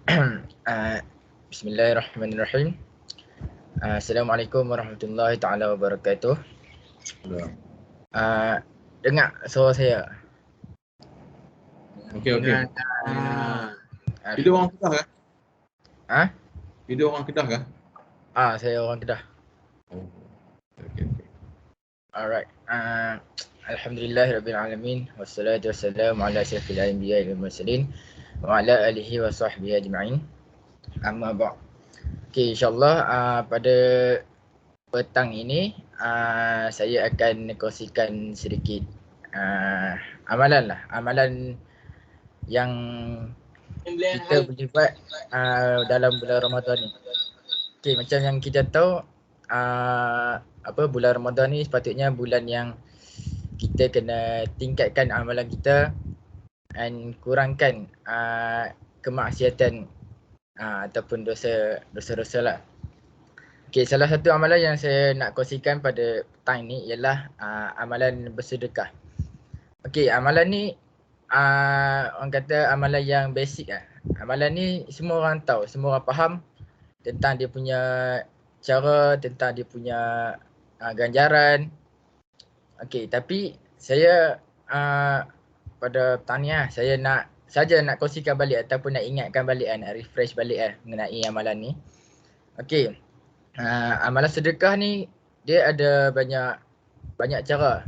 Uh, Bismillahirrahmanirrahim. Assalamualaikum warahmatullahi taala wabarakatuh. Dengar suara saya? Okey. Video orang Kedah ke? Video orang Kedah ke? Saya orang Kedah. Oh. Okey. Alright. Alhamdulillahirabbil alamin wassalatu wassalamu ala asyrafil anbiya'i wal mursalin wa ala alihi wa sahbihi ajma'in. Amma ba'd. Okey, insya-Allah pada petang ini saya akan kongsikan sedikit amalan yang kita boleh buat dalam bulan Ramadan ni. Okey, macam yang kita tahu bulan Ramadan ni sepatutnya bulan yang kita kena tingkatkan amalan kita dan kurangkan kemaksiatan ataupun dosa-dosa lah. Okey, salah satu amalan yang saya nak kongsikan pada petang ni ialah amalan bersedekah. Okey, amalan ni orang kata amalan yang basic lah. Amalan ni semua orang tahu, semua orang faham tentang dia punya cara, tentang dia punya ganjaran. Okey, tapi saya pada petang ni saya nak kongsikan balik ataupun nak ingatkan balik nak refresh balik mengenai amalan ni. Okey. Amalan sedekah ni dia ada banyak cara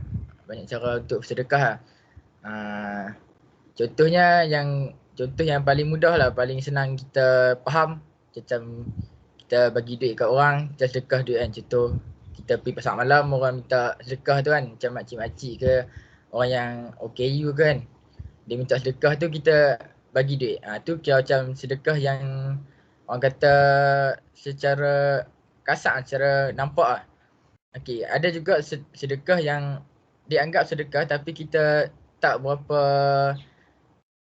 untuk sedekah. Contoh yang paling mudah lah, paling senang kita faham, macam kita bagi duit kat orang, kita sedekah duit kan. Contoh kita pergi pasar malam, orang minta sedekah tu kan, macam makcik-makcik ke, orang yang OKU kan, dia minta sedekah tu kita bagi duit. Tu kira macam sedekah yang orang kata secara kasar, secara nampak lah. Okey, ada juga sedekah yang dianggap sedekah tapi kita tak berapa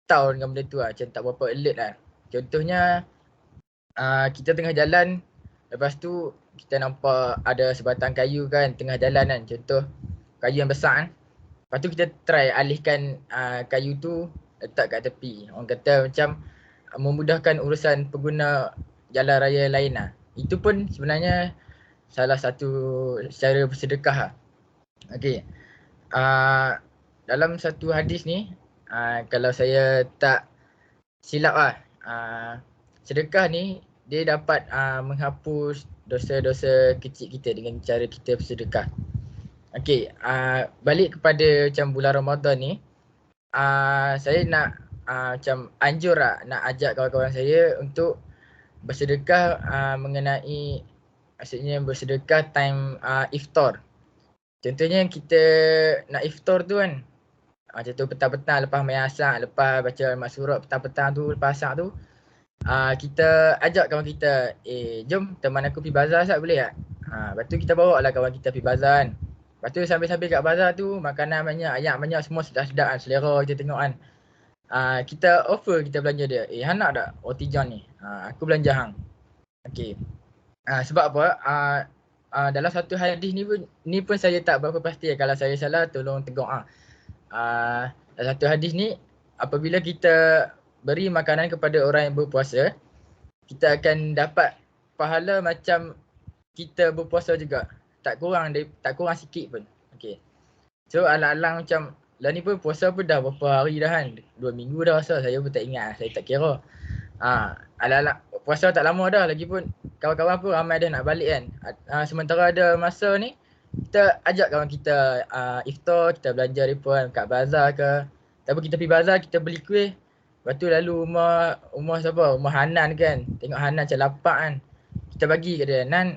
tahu dengan benda tu lah, macam tak berapa alert lah. Contohnya kita tengah jalan, lepas tu kita nampak ada sebatang kayu kan tengah jalan kan, contoh kayu yang besar kan. Lepas tu kita try alihkan kayu tu, letak kat tepi. Orang kata macam memudahkan urusan pengguna jalan raya lain lah. Itu pun sebenarnya salah satu cara bersedekah lah. Okey. Dalam satu hadis ni, kalau saya tak silap lah, sedekah ni dia dapat menghapus dosa-dosa kecil kita dengan cara kita bersedekah. Okey, balik kepada macam bulan Ramadan ni, saya nak macam anjur lah, nak ajak kawan-kawan saya untuk bersedekah mengenai, maksudnya bersedekah time iftar. Contohnya kita nak iftar tu kan, contoh petang-petang lepas main asar, lepas baca mak surat petang-petang tu, lepas asar tu, kita ajak kawan kita, jom teman aku pergi bazar Ustaz, boleh tak? Lepas tu kita bawa lah kawan kita pergi bazar kan. Lepas tu sambil-sambil kat bazar tu, makanan banyak, ayam banyak, semua sedap-sedap kan, selera kita tengok kan. Kita offer, kita belanja dia, hang nak tak roti john ni? Aku belanja hang. Okey. Sebab apa? Dalam satu hadis ni pun saya tak berapa pasti, kalau saya salah tolong tegur. Dalam satu hadis ni, apabila kita beri makanan kepada orang yang berpuasa, kita akan dapat pahala macam kita berpuasa juga. Tak kurang sikit pun. Okey. So alang-alang macam lah ni pun puasa pun dah berapa hari dah kan, 2 minggu dah rasa, saya pun tak ingat, saya tak kira. Alang-alang puasa tak lama dah, lagipun kawan-kawan pun ramai dah nak balik kan. Sementara ada masa ni, kita ajak kawan kita iftar, kita belanja mereka kan kat bazar ke. Tapi kita pergi bazar, kita beli kuih. Lepas tu lalu rumah siapa? Rumah Hanan kan. Tengok Hanan macam lapar kan. Kita bagi kat dia, Nan,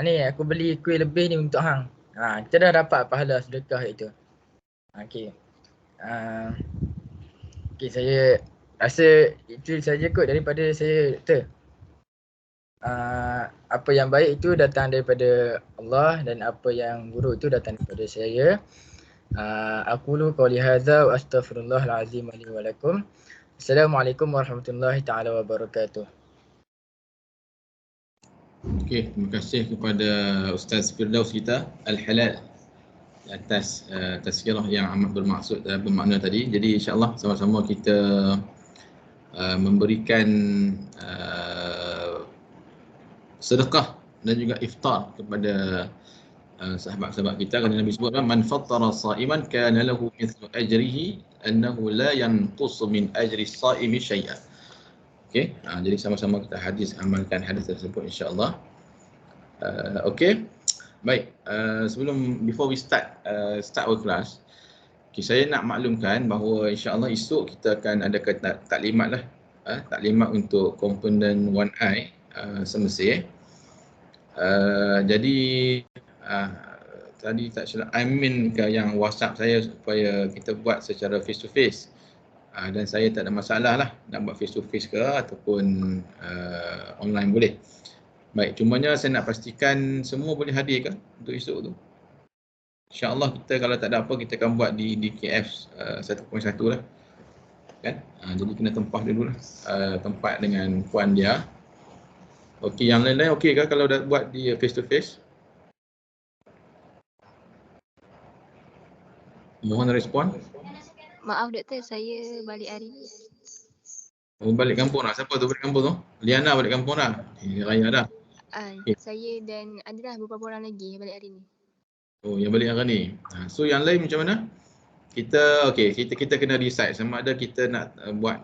ni aku beli kuih lebih ni untuk hang. Kita dah dapat pahala sedekah itu. Okey. Okey, saya rasa itu saja kot daripada saya, Doktor. Apa yang baik itu datang daripada Allah dan apa yang buruk itu datang daripada saya. Aqulu qawli hadza wa astaghfirullahal azim li wa lakum. Assalamualaikum warahmatullahi taala wabarakatuh. Okey, terima kasih kepada Ustaz Firdaus kita Al-Halal atas tazkirah yang amat bermakna tadi. Jadi insya-Allah sama-sama kita memberikan sedekah dan juga iftar kepada sahabat-sahabat kita, kerana Nabi sebutkan man fattara sha'iman kana lahu mithlu ajrihi annahu la yanqus min ajri shaimi syai'an. Okey, jadi sama-sama kita amalkan hadis tersebut insya-Allah. Okey. Baik, before we start our class, saya nak maklumkan bahawa insya-Allah esok kita akan adakan taklimat lah. Taklimat untuk komponen 1I semestinya. Jadi tadi tak silap Amin ke yang WhatsApp saya supaya kita buat secara face to face. Dan saya tak ada masalah lah nak buat face to face ke ataupun online boleh. Baik, cumanya saya nak pastikan semua boleh hadir ke untuk esok tu. InsyaAllah kita kalau tak ada apa kita akan buat di KF 1.1 lah. Kan? Jadi kena tempah dulu lah. Tempat dengan puan dia. Okey, yang lain-lain okey ke kalau dah buat di face to face? Mohon respon. Maaf doktor, saya balik hari ni. Oh, balik kampung dah. Siapa tu balik kampung tu? Liana balik kampung dah. Raya dah. Okay. Saya dan adalah beberapa orang lagi balik hari ni. Oh, yang balik hari ni. So yang lain macam mana? Kita kena decide sama ada kita nak buat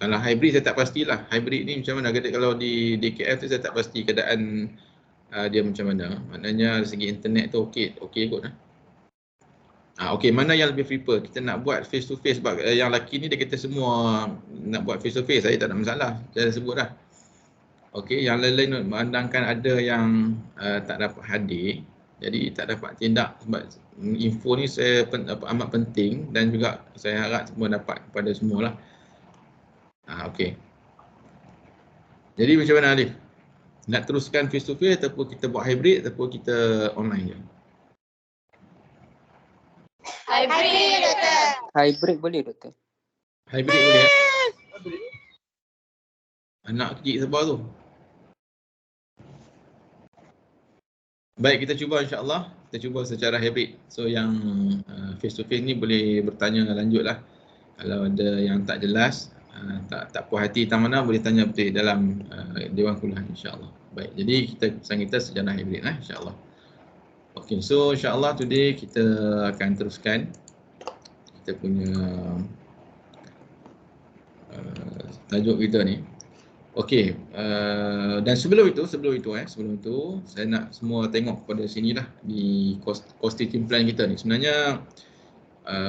kalau hybrid saya tak pastilah. Hybrid ni macam mana? Kalau di KL tu saya tak pasti keadaan dia macam mana. Maknanya segi internet tu okey kot lah. Okey, mana yang lebih prefer? Kita nak buat face to face sebab yang lelaki ni dia kata semua nak buat face to face. Saya tak ada masalah. Saya dah sebut dah. Okey, yang lain-lain memandangkan ada yang tak dapat hadir. Jadi tak dapat tindak sebab info ni saya amat penting dan juga saya harap semua dapat kepada semualah. Okey. Jadi macam mana Alif? Nak teruskan face to face ataupun kita buat hybrid ataupun kita online je? Hybrid doktor. Hybrid boleh doktor. Hybrid boleh eh? Anak kecil sabar tu. Baik, kita cuba insya-Allah. Kita cuba secara hybrid. So yang face to face ni boleh bertanya lanjutlah. Kalau ada yang tak jelas, tak puas hati tentang mana boleh tanya betul dalam Dewan Kuliah insya-Allah. Baik, jadi kita sejarah hybrid insya-Allah. Okay, so insya-Allah today kita akan teruskan kita punya tajuk kita ni. Okey, dan sebelum itu saya nak semua tengok kepada sini lah di course teaching plan kita ni. Sebenarnya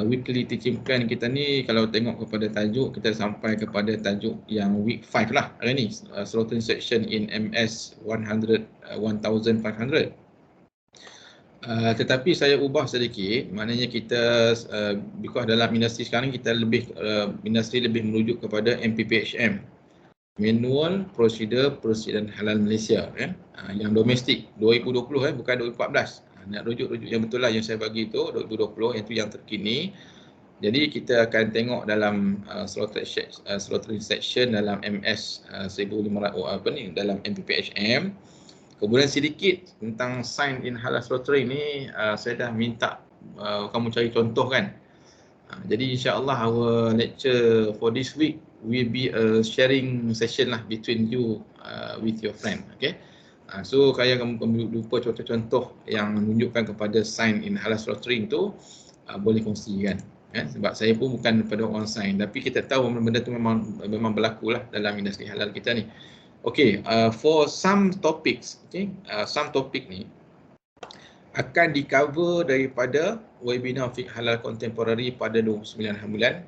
weekly teaching plan kita ni kalau tengok kepada tajuk kita sampai kepada tajuk yang week 5 lah hari ni, slaughtering section in MS 1500. Tetapi saya ubah sedikit, maknanya kita because dalam industri sekarang kita industri lebih merujuk kepada MPPHM, Manual Procedure Halal Malaysia yang domestik 2020 bukan 2014. Nak rujuk yang betul lah yang saya bagi itu 2020, yang itu yang terkini. Jadi kita akan tengok dalam slaughtering section dalam MS 1500 dalam MPPHM. Kemudian sedikit tentang sign in halal slaughtering ni saya dah minta kamu cari contoh kan. Jadi insya-Allah our lecture for this week will be a sharing session lah between you with your friend. Okay. So kalau kamu lupa contoh-contoh yang menunjukkan kepada sign in halal slaughtering tu boleh kongsikan. Sebab saya pun bukan pada orang sign, tapi kita tahu benda tu memang berlaku lah dalam industri halal kita ni. Okay, for some topics, some topik ni akan di-cover daripada webinar Fiqh Halal Contemporary pada 29 bulan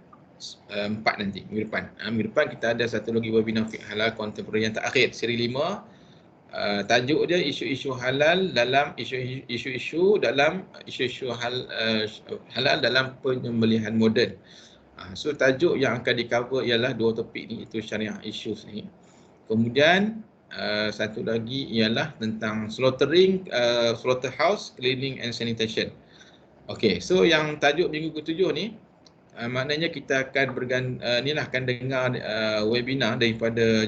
4 nanti, minggu depan. Minggu depan kita ada satu lagi webinar Fiqh Halal Contemporary yang terakhir, seri 5. Tajuk dia isu-isu halal dalam isu-isu halal dalam penyembelihan moden. So tajuk yang akan di-cover ialah dua topik ni, itu syariah issues ni. Kemudian satu lagi ialah tentang slaughtering, slaughterhouse, cleaning and sanitation. Okey, so yang tajuk minggu ke-7 ni maknanya kita akan akan dengar webinar daripada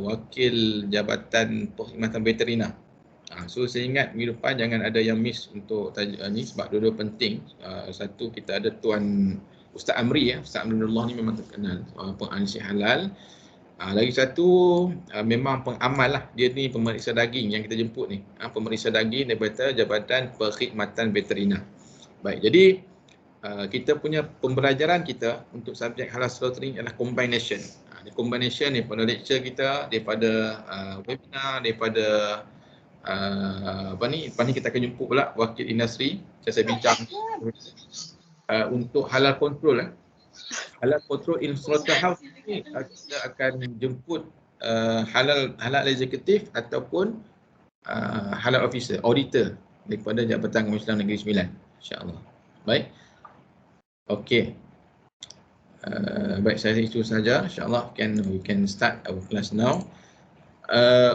wakil Jabatan Perkhidmatan Veterina. So saya ingat minggu depan jangan ada yang miss untuk tajuk ni sebab dua-dua penting. Satu kita ada Tuan Ustaz Amri Ustaz Amrullah ni memang terkenal penganisi halal. Lagi satu memang pengamal lah, dia ni pemeriksa daging yang kita jemput ni, pemeriksa daging daripada Jabatan Perkhidmatan Veterina. Baik, jadi kita punya pembelajaran kita untuk subjek halal slaughtering adalah combination. Combination daripada lecture kita, daripada webinar, daripada lepas ni kita akan jemput pula wakil industri, saya bincang untuk halal control halal control in slaughterhouse ni, kita akan jemput halal eksekutif ataupun halal officer, auditor daripada Jabatan Kawasan Islam Negeri Sembilan, insya-Allah. Baik. Okey. Baik, saya itu saja, insya-Allah we can start our class now.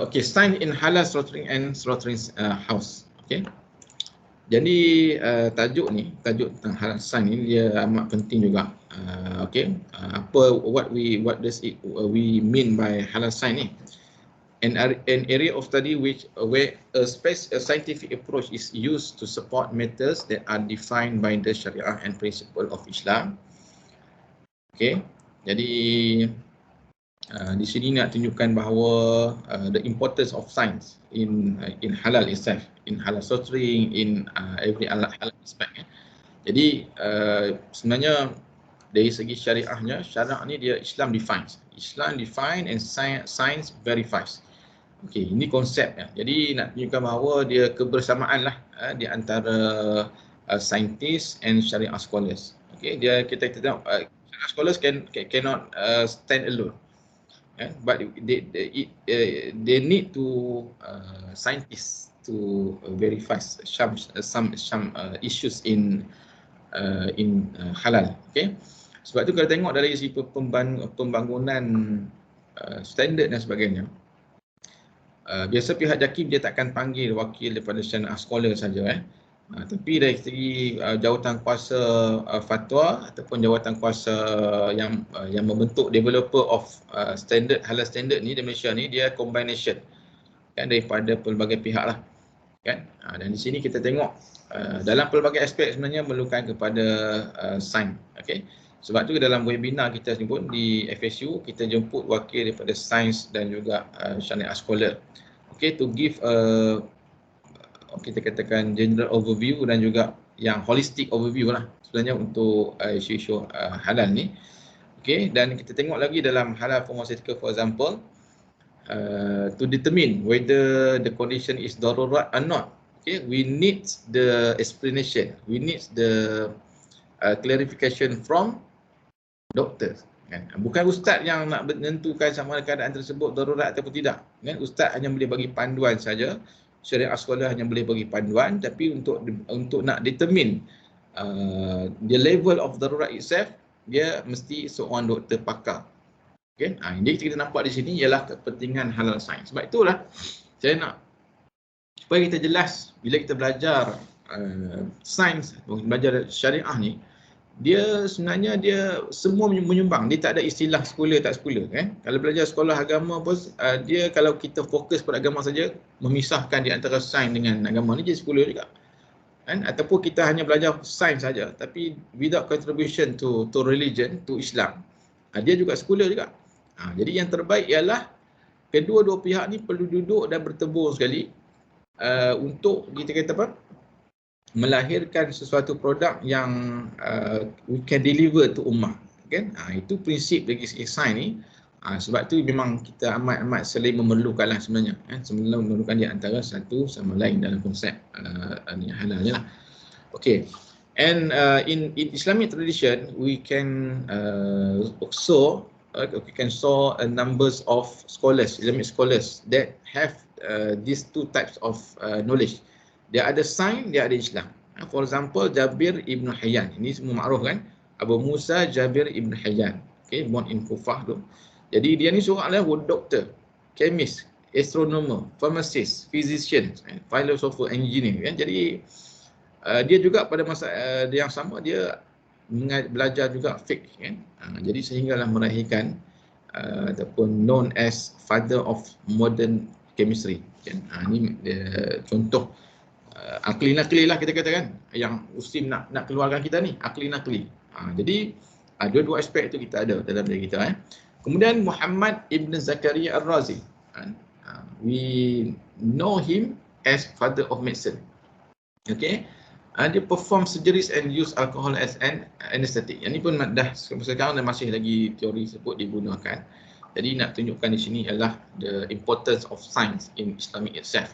Okay, sign in halal slaughtering and slaughtering house. Okay. Jadi tajuk tentang halal sign ni dia amat penting juga. Okay, what does we mean by halal sign ni? An area of study where a scientific approach is used to support matters that are defined by the Sharia and principle of Islam. Okay, jadi di sini nak tunjukkan bahawa the importance of science in halal itself, in halal slaughtering, in every halal aspect. Jadi sebenarnya dari segi syariahnya, syarak ni dia Islam defines and science verifies. Okey, ini konsep ya. Jadi nak tunjukkan bahawa dia kebersamaan lah di antara scientists and syariah scholars. Okey, kita tengok syariah scholars cannot stand alone. But they need to scientists to verify some issues in halal. Okay, sebab tu kalau tengok dari segi pembangunan standard dan sebagainya, biasa pihak JAKIM dia takkan panggil wakil daripada syariah scholar saja tapi dari segi jawatan kuasa fatwa ataupun jawatan kuasa yang membentuk developer of standard halal standard ni di Malaysia ni, dia combination kan daripada pelbagai pihak lah kan. Dan di sini kita tengok dalam pelbagai aspek sebenarnya memerlukan kepada sains. Okey, sebab tu dalam webinar kita ni pun di FSU kita jemput wakil daripada sains dan juga syariah scholar, okey, to give kita katakan general overview dan juga yang holistic overview lah sebenarnya untuk isu-isu halal ni. Okay, dan kita tengok lagi dalam halal pharmaceutical for example, to determine whether the condition is darurat or not. Okay, we need the explanation, we need the clarification from doctors. Kan? Bukan ustaz yang nak menentukan sama ada keadaan tersebut darurat ataupun tidak. Kan? Ustaz hanya boleh bagi panduan saja. Syariah scholar hanya boleh bagi panduan, tapi untuk nak determine the level of darurat itself, dia mesti seorang doktor pakar. Okay? Jadi kita nampak di sini ialah kepentingan halal sains. Sebab itulah saya nak supaya kita jelas bila kita belajar sains, belajar syariah ni, dia sebenarnya dia semua menyumbang. Dia tak ada istilah sekular tak sekular kan. Kalau belajar sekolah agama pun dia kalau kita fokus pada agama saja, memisahkan di antara sains dengan agama ni, dia sekular juga. Kan? Ataupun kita hanya belajar sains saja tapi without contribution to religion, to Islam, dia juga sekular juga. Jadi yang terbaik ialah kedua-dua pihak ni perlu duduk dan bertemu sekali untuk kita kata apa? Melahirkan sesuatu produk yang we can deliver to ummah, kan? Itu prinsip dari segi sains ni. Sebab tu memang kita amat saling memerlukan lah sebenarnya, kan? Sebenarnya memerlukan di antara satu sama lain dalam konsep halal ni lah. Okay, and in Islamic tradition we can also we can saw a numbers of scholars, Islamic scholars that have these two types of knowledge. Dia ada sains, dia ada Islam. For example, Jabir Ibn Hayyan. Ini semua makruf kan? Abu Musa Jabir Ibn Hayyan. Okay, born in Kufah tu. Jadi dia ni seorang adalah doktor, chemist, astronomer, pharmacist, physician, philosopher, engineer. Kan? Jadi dia juga pada masa yang sama dia belajar juga fiqh. Kan? Jadi sehinggalah melahirkan ataupun known as father of modern chemistry. Kan? Ini contoh akli nakli lah kita katakan, yang Usim nak keluarkan kita ni, akli nakli. Jadi Dua-dua aspek itu kita ada dalam diri kita. Kemudian Muhammad Ibn Zakaria Ar-Razi. We know him as father of medicine. Okay. Dia perform surgeries and use alcohol as an anesthetic. Yang ni pun dah sekarang masih lagi teori sebut digunakan. Jadi nak tunjukkan di sini adalah the importance of science in Islamic itself.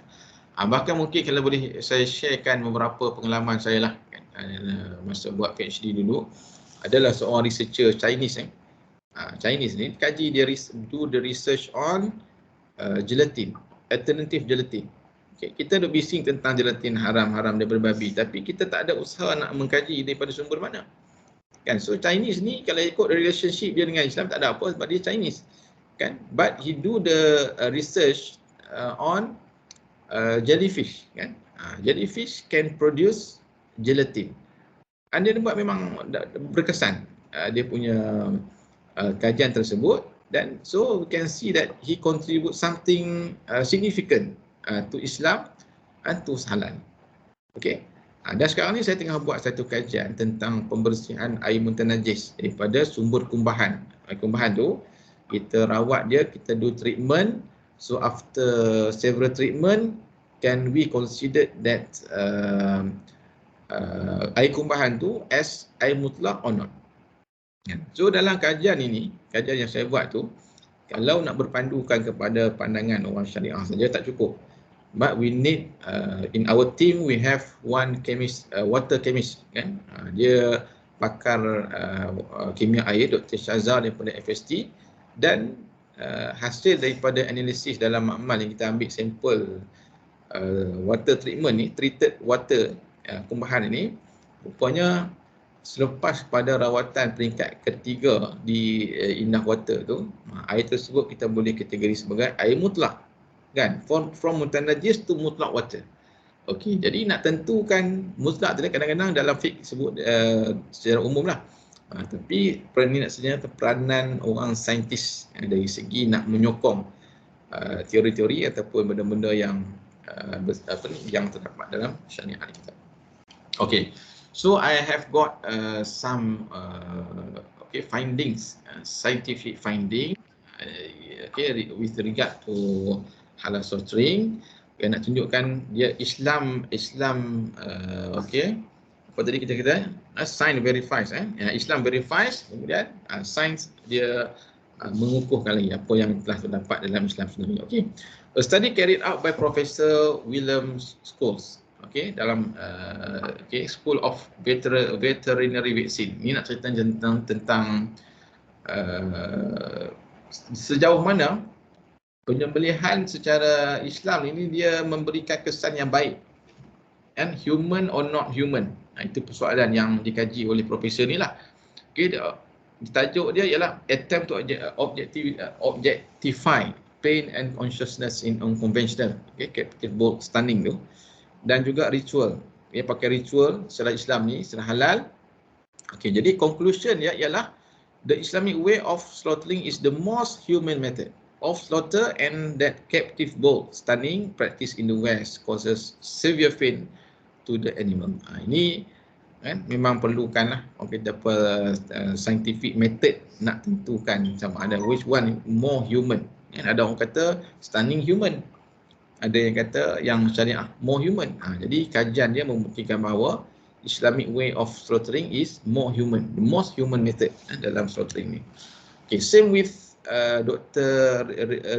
Bahkan mungkin kalau boleh saya sharekan beberapa pengalaman saya lah kan, masa buat PhD dulu. Adalah seorang researcher Chinese. Chinese ni kaji, dia do the research on gelatin, alternative gelatin. Okay, kita duk bising tentang gelatin haram-haram daripada babi, tapi kita tak ada usaha nak mengkaji daripada sumber mana. Kan? So Chinese ni kalau ikut relationship dia dengan Islam tak ada apa sebab dia Chinese. Kan? But he do the research on jellyfish. Kan? Jellyfish can produce gelatin. Dia buat memang berkesan dia punya kajian tersebut, dan so we can see that he contribute something significant to Islam and to halal. Okay. Dan sekarang ni saya tengah buat satu kajian tentang pembersihan air mutanajis daripada sumber kumbahan. Kumbahan tu kita rawat dia, kita do treatment. So after several treatment, can we consider that air kumbahan tu as air mutlak or not? So dalam kajian ini, kajian yang saya buat tu, kalau nak berpandukan kepada pandangan orang syariah saja tak cukup. But we need in our team we have one chemist, water chemist kan. Dia pakar kimia air, Dr. Shazar daripada FST, dan hasil daripada analisis dalam makmal yang kita ambil sampel water treatment ni, treated water kumbahan ini, rupanya selepas pada rawatan peringkat ketiga di Indah Water tu, air tersebut kita boleh kategori sebagai air mutlak. Kan, from mutanajis to mutlak water. Okey, jadi nak tentukan mutlak tu kadang-kadang dalam fiqh sebut secara umum lah. Tapi peranan orang saintis dari segi nak menyokong teori-teori ataupun benda-benda yang yang terdapat dalam syariat kita. Okey, so I have got some findings, scientific finding, with regard to halal soft drink. Nak tunjukkan dia Islam apa tadi kita kata science verifies Islam verifies, kemudian science dia mengukuhkan lagi apa yang telah terdapat dalam Islam sendiri. Okey, a study carried out by Professor William Scholes dalam School of Veterinary Medicine. Ini nak cerita tentang sejauh mana penyembelihan secara Islam ini dia memberikan kesan yang baik, and human or not human. Itu persoalan yang dikaji oleh profesor ni lah. Tajuk dia ialah attempt to objectify pain and consciousness in unconventional captive bull stunning tu, dan juga ritual. Dia pakai ritual secara Islam ni, secara halal. Jadi conclusion dia ialah the Islamic way of slaughtering is the most human method of slaughter, and that captive bull stunning practice in the West causes severe pain to the animal. Ini kan memang perlukanlah scientific method nak tentukan sama ada which one more human. Ada orang kata stunning human, ada yang kata yang syariah more human. Jadi kajian dia membuktikan bahawa Islamic way of slaughtering is more human, the most human method dalam slaughtering ni. Same with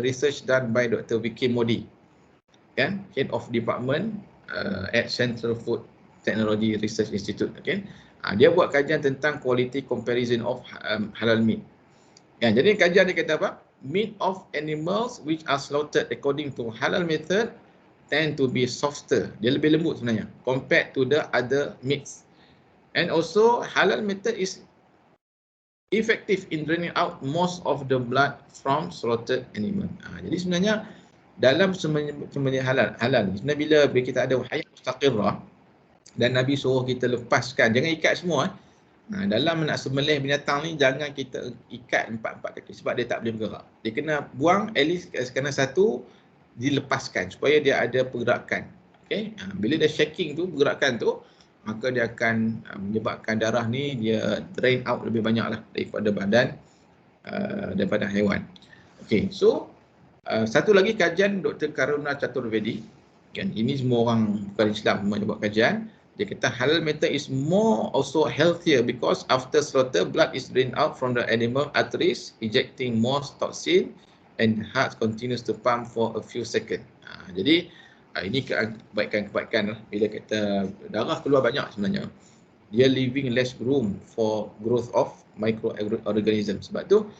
research done by Dr. Vicky Modi, kan, head of department at Central Food Technology Research Institute. Dia buat kajian tentang quality comparison of halal meat. Jadi kajian dia kata apa? Meat of animals which are slaughtered according to halal method tend to be softer. Dia lebih lembut sebenarnya compared to the other meats. And also halal method is effective in draining out most of the blood from slaughtered animal. Jadi sebenarnya dalam sembelihan halal sebenarnya bila kita ada hayat mustaqirrah dan Nabi suruh kita lepaskan, jangan ikat semua. Dalam nak sembelih binatang ni jangan kita ikat empat kaki sebab dia tak boleh bergerak. Dia kena buang, at least kena satu dilepaskan supaya dia ada pergerakan. Bila dia shaking tu, pergerakan tu, maka dia akan menyebabkan darah ni dia drain out lebih banyak lah daripada badan daripada haiwan. Okey, so satu lagi kajian Dr. Karuna Chaturvedi, kan, ini semua orang bukan Islam semua buat kajian. Dia kata halal method is more also healthier because after slaughter blood is drained out from the animal arteries, ejecting more toxin and heart continues to pump for a few seconds. Jadi ini kebaikan-kebaikan lah. Bila kata darah keluar banyak sebenarnya, dia leaving less room for growth of microorganism. Sebab tu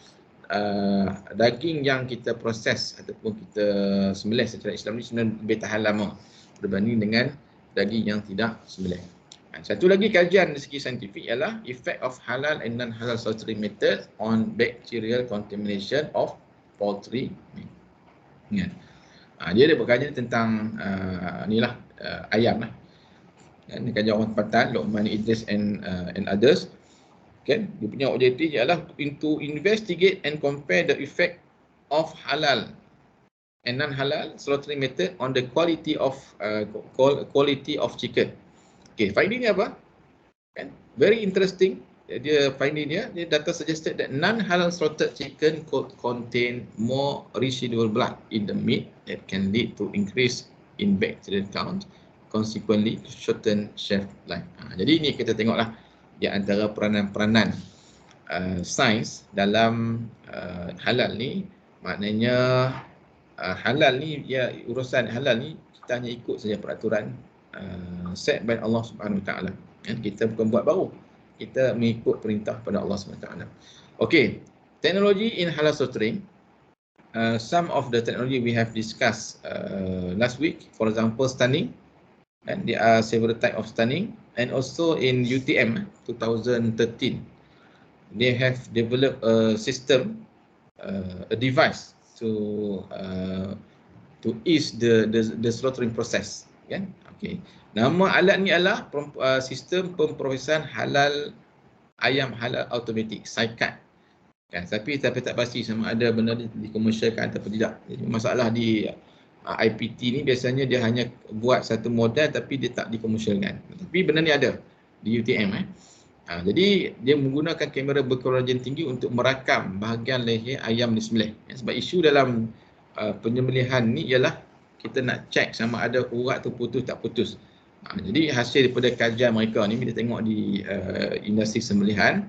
daging yang kita proses ataupun kita sembelih secara Islam ni sebenarnya lebih tahan lama berbanding dengan daging yang tidak sembelih. Satu lagi kajian dari segi saintifik ialah effect of halal and non-halal slaughtering method on bacterial contamination of poultry meat. Dia ada berkajian tentang inilah ayam lah. Ini kajian orang tempatan, Luqman Idris and others. Kan, dia punya objektif ialah to investigate and compare the effect of halal and non-halal slaughtering method on the quality of chicken. Okay, finding dia apa? Kan, very interesting. Dia finding dia data suggested that non-halal slaughtered chicken could contain more residual blood in the meat that can lead to increase in bacterial count, consequently shorten shelf life. Jadi ini kita tengoklah di antara peranan-peranan sains dalam halal ni. Maknanya halal ni, ya, urusan halal ni kita hanya ikut saja peraturan set by Allah Subhanahu Wa Taala. Kita bukan buat baru, kita mengikut perintah pada Allah Subhanahu Wa Taala. Okey, teknologi in halal slaughtering. Some of the technology we have discussed last week, for example stunning, and there are several types of stunning, and also in UTM 2013 they have developed a system, a device to ease the slaughtering process, kan? Okey, nama alat ni adalah sistem pemprosesan halal ayam halal automatik, SICAT, kan? Tapi tak pasti sama ada benda dikomersialkan atau tidak. Jadi masalah di IPT ni biasanya dia hanya buat satu model tapi dia tak dikomersialkan. Tapi benda ni ada di UTM. Jadi dia menggunakan kamera berkolagen tinggi untuk merakam bahagian leher ayam disembelih. Sebab isu dalam penyembelihan ni ialah kita nak check sama ada urat tu putus tak putus. Jadi hasil daripada kajian mereka ni, bila tengok di industri sembelihan,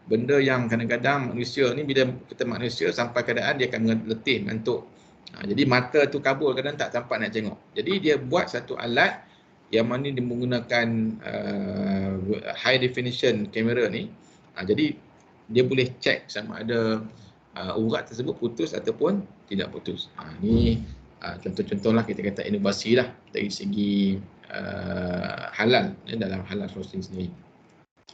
benda yang kadang-kadang manusia ni, bila kita manusia sampai keadaan dia akan letih, ngantuk. Jadi mata tu kabur, kadang tak tampak nak tengok. Jadi dia buat satu alat yang mana dia menggunakan high definition kamera ni. Jadi dia boleh check sama ada urat tersebut putus ataupun tidak putus. Ini contoh-contohlah kita kata inovasi lah dari segi halal dalam halal roasting sendiri.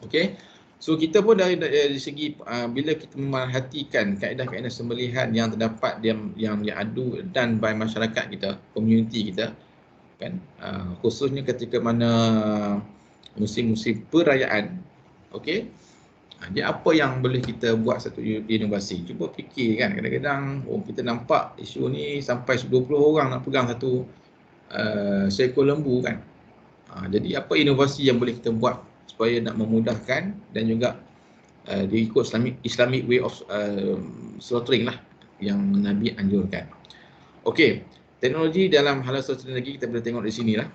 Okey. So kita pun dari segi bila kita memerhatikan kaedah-kaedah sembelihan yang terdapat yang diadu dan by masyarakat kita, komuniti kita, kan, khususnya ketika mana musim-musim perayaan, okey, dia apa yang boleh kita buat satu inovasi? Cuba fikir, kan, kadang-kadang kita nampak isu ni sampai 20 orang nak pegang satu seekor lembu, kan. Jadi apa inovasi yang boleh kita buat supaya nak memudahkan dan juga dia ikut Islamic way of slaughtering lah yang Nabi anjurkan. Okey, teknologi dalam halal slaughtering lagi kita boleh tengok di sini lah.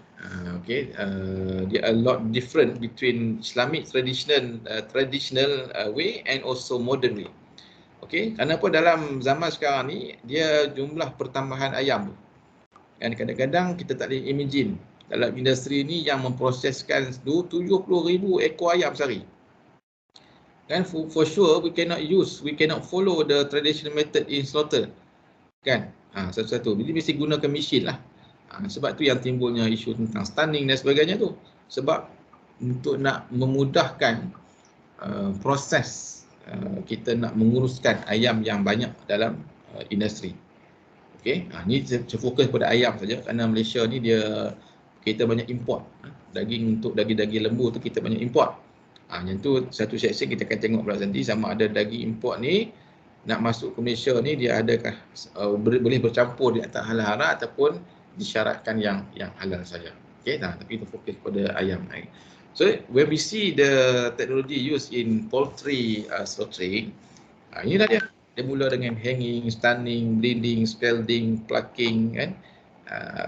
Okey, dia a lot different between Islamic traditional way and also modern way. Okey, kenapa dalam zaman sekarang ni dia jumlah pertambahan ayam tu, dan kadang-kadang kita tak boleh imagine dalam industri ni yang memproseskan 70,000 ekor ayam sehari. Kan, for sure we cannot follow the traditional method in slaughter. Kan? Satu-satu. Jadi mesti gunakan mesin lah. Sebab tu yang timbulnya isu tentang stunning dan sebagainya tu. Sebab untuk nak memudahkan proses kita nak menguruskan ayam yang banyak dalam industri. Okey, ni saya fokus pada ayam saja kerana Malaysia ni kita banyak import. Daging untuk daging-daging lembu tu kita banyak import. Yang tu satu section kita akan tengok pula nanti sama ada daging import ni nak masuk ke Malaysia ni dia adakah boleh bercampur di antara halal haram ataupun disyaratkan yang halal saja. Okey, tapi itu fokus pada ayam. So when we see the technology used in poultry slaughtering, inilah dia. Dia mula dengan hanging, stunning, bleeding, scalding, plucking, kan?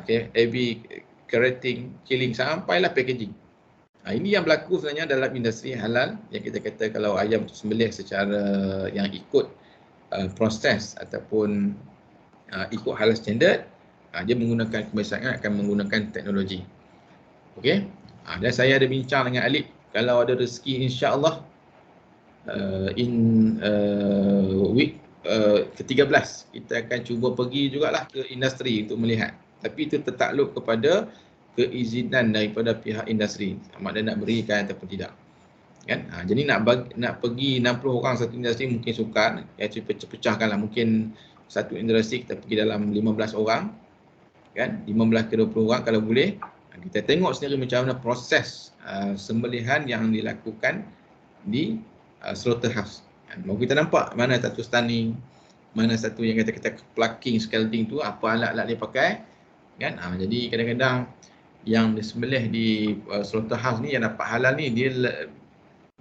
Heavy carroting, killing sampailah packaging. Ini yang berlaku sebenarnya dalam industri halal yang kita kata kalau ayam sembelih secara yang ikut proses ataupun ikut halal standard, dia menggunakan kebiasaan akan menggunakan teknologi. Okey. Dan saya ada bincang dengan Alip, kalau ada rezeki insya-Allah week ke-13 kita akan cuba pergi jugalah ke industri untuk melihat. Tapi itu tertakluk kepada keizinan daripada pihak industri, sama ada nak berikan ataupun tidak. Kan? Jadi nak pergi 60 orang satu industri mungkin sukar, ya pecah-pecahkanlah, mungkin satu industri kita pergi dalam 15 orang. Kan? 15 ke 20 orang kalau boleh. Kita tengok sendiri macam mana proses sembelihan yang dilakukan di slaughterhouse. Mau kita nampak mana satu stunning, mana satu yang kata plucking, scalding tu, apa alat-alat dia pakai. Kan? Jadi kadang-kadang yang disembelih di slaughterhouse ni, yang dapat halal ni,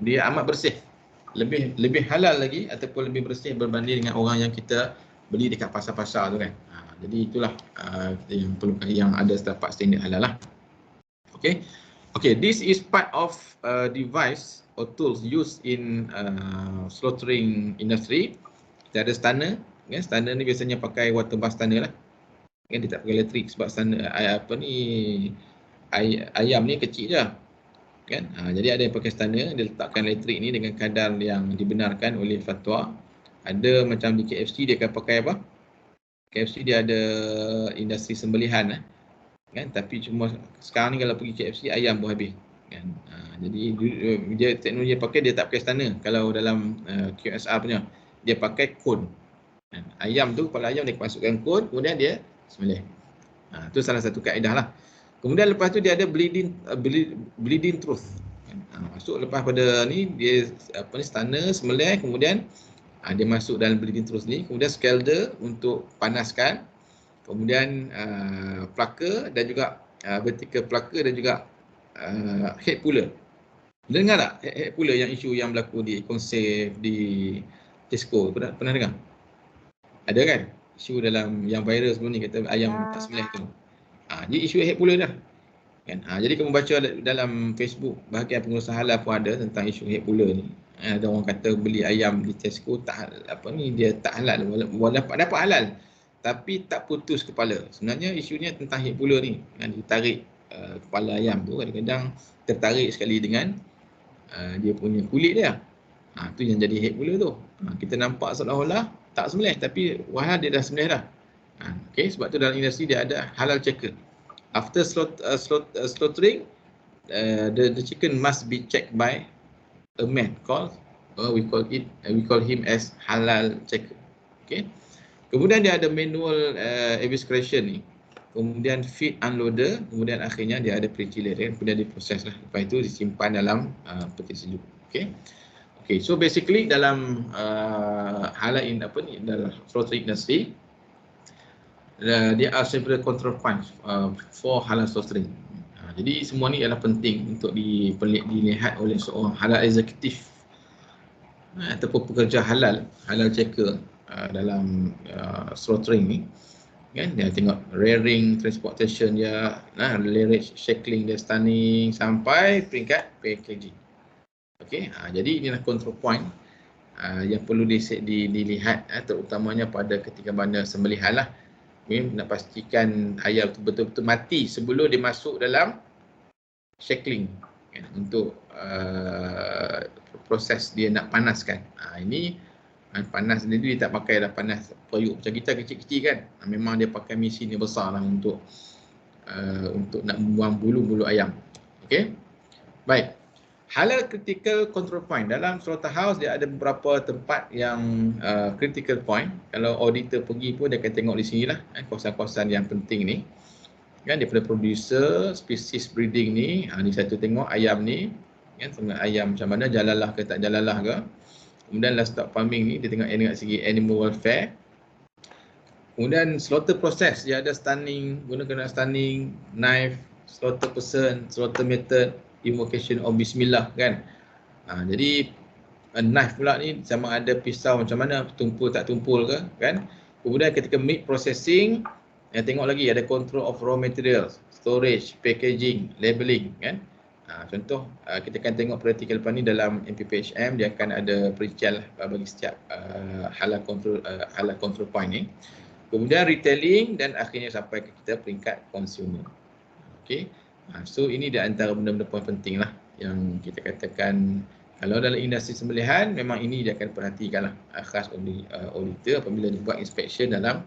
dia amat bersih. Lebih halal lagi ataupun lebih bersih berbanding dengan orang yang kita beli dekat pasar-pasar tu kan. Jadi itulah yang perlu, yang ada dapat standard halal lah. Okay, this is part of device or tools used in slaughtering industry. Kita ada stunner. Kan? Stunner ni biasanya pakai water bath stunner lah. Kan? Dia tak pakai elektrik sebab stunner ayam ni kecil je. Kan? Jadi ada yang pakai stunner, dia letakkan elektrik ni dengan kadar yang dibenarkan oleh fatwa. Ada macam di KFC dia akan pakai apa? KFC dia ada industri sembelihan kan, tapi cuma sekarang ni kalau pergi KFC ayam pun habis kan. Jadi dia teknologi dia pakai, dia tak pakai stunner. Kalau dalam QSR punya dia pakai cone. Ayam tu, kepala ayam dia masukkan cone, kemudian dia sembelih. Tu salah satu kaedah lah. Kemudian lepas tu dia ada bleeding truth. Masuk lepas pada ni dia stunner, sembelih, kemudian dia masuk dalam bleeding truth ni, kemudian scalder untuk panaskan, kemudian plucker dan juga vertical plucker dan juga head puller. Dengar tak head puller yang isu yang berlaku di Konsep, di Tesco, pernah dengar? Ada kan isu dalam yang viral sebelum ni, kata ayam tak sembelih tu. Jadi isu head puller dah kan. Jadi kamu baca dalam Facebook bahagian pengurusan halal pun ada tentang isu head puller ni. Ada orang kata beli ayam di Tesco dia tak halal, walaupun dapat halal tapi tak putus kepala. Sebenarnya isunya tentang head puller ni, kan, ditarik kepala ayam tu kadang-kadang tertarik sekali dengan dia punya kulit dia. Tu yang jadi head puller tu. Kita nampak seolah-olah tak sembelih tapi wahal dia dah sembelih dah. Okay, sebab tu dalam industri dia ada halal checker. After slaughtering, the chicken must be checked by a man called we call him as halal checker. Okay. Kemudian dia ada manual evisceration ni. Kemudian feed unloader, kemudian akhirnya dia ada pre-chiller, kemudian diproses lah. Lepas itu disimpan dalam peti sejuk. Okay, so basically dalam halal dalam slaughtering industry, there are several control points for halal slaughtering. Jadi semua ni adalah penting untuk dilihat oleh seorang halal eksekutif ataupun pekerja halal checker dalam slaughtering ni. Kan, dia tengok rearing, transportation dia, layering, shackling dia, stunning sampai peringkat packaging. Okey, jadi inilah control point yang perlu dilihat terutamanya pada ketika mana sembelihan lah. Nak pastikan ayam tu betul-betul mati sebelum dia masuk dalam shackling kan, untuk proses dia nak panaskan. Ini panas dia tak pakai dah panas periuk macam kita kecil-kecil kan. Memang dia pakai mesin yang besar lah untuk nak buang bulu-bulu ayam. Okey. Baik. Halal critical control point. Dalam slaughterhouse dia ada beberapa tempat yang critical point. Kalau auditor pergi pun dia akan tengok di sini lah kawasan-kawasan yang penting ni. Kan, daripada producer, species breeding ni, ni satu tengok ayam ni, kan, tengok ayam macam mana, jalalah ke tak jalalah ke. Kemudian livestock farming ni dia tengok segi animal welfare. Kemudian slaughter process, dia ada stunning, gunakan stunning, knife, slaughter person, slaughter method, invocation of bismillah kan. Jadi knife pula ni sama ada pisau macam mana, tumpul tak tumpul ke kan. Kemudian ketika meat processing, tengok lagi ada control of raw materials, storage, packaging, labeling kan. Contoh kita akan tengok praktikal lepas ni dalam MPPHM, dia akan ada perincian bagi setiap halal control point ni. Kemudian retailing dan akhirnya sampai ke kita peringkat consumer. Okey. So ini di antara benda-benda paling penting lah yang kita katakan kalau dalam industri sembelihan memang ini dia akan perhatikan lah khas auditor apabila dia buat inspection dalam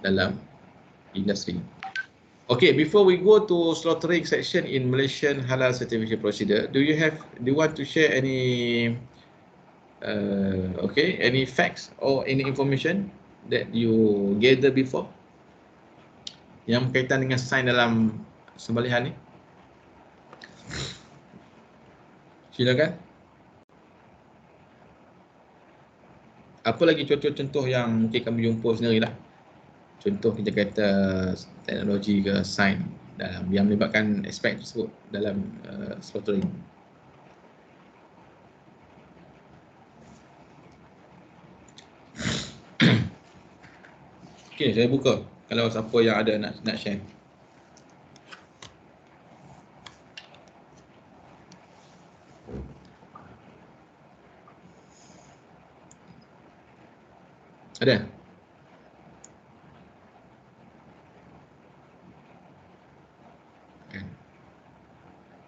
dalam industri. Okay, before we go to slaughtering section in Malaysian halal certification procedure, do you want to share any any facts or any information that you gather before yang berkaitan dengan sign dalam sembelihan ni? Silakan. Apa lagi contoh-contoh yang mungkin kamu jumpa sendirilah? Contoh kita kata teknologi ke sign dalam yang melibatkan aspek tersebut dalam slaughtering. Okey, saya buka kalau siapa yang ada nak share. Ada?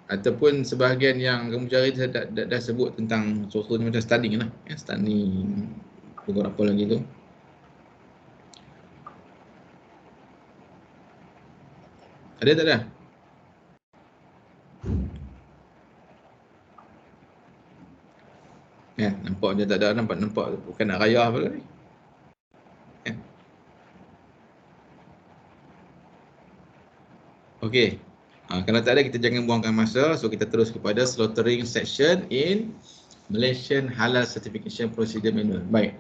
Ataupun sebahagian yang kamu cari saya dah sebut tentang contohnya macam stunning lah. Stunning, apa lagi tu. Ada tak ada? Nampak je tak ada, nampak bukan nak raya apa lagi. Okey. Kalau tak ada kita jangan buangkan masa. So kita terus kepada slaughtering section in Malaysian Halal Certification Procedure Manual. Baik.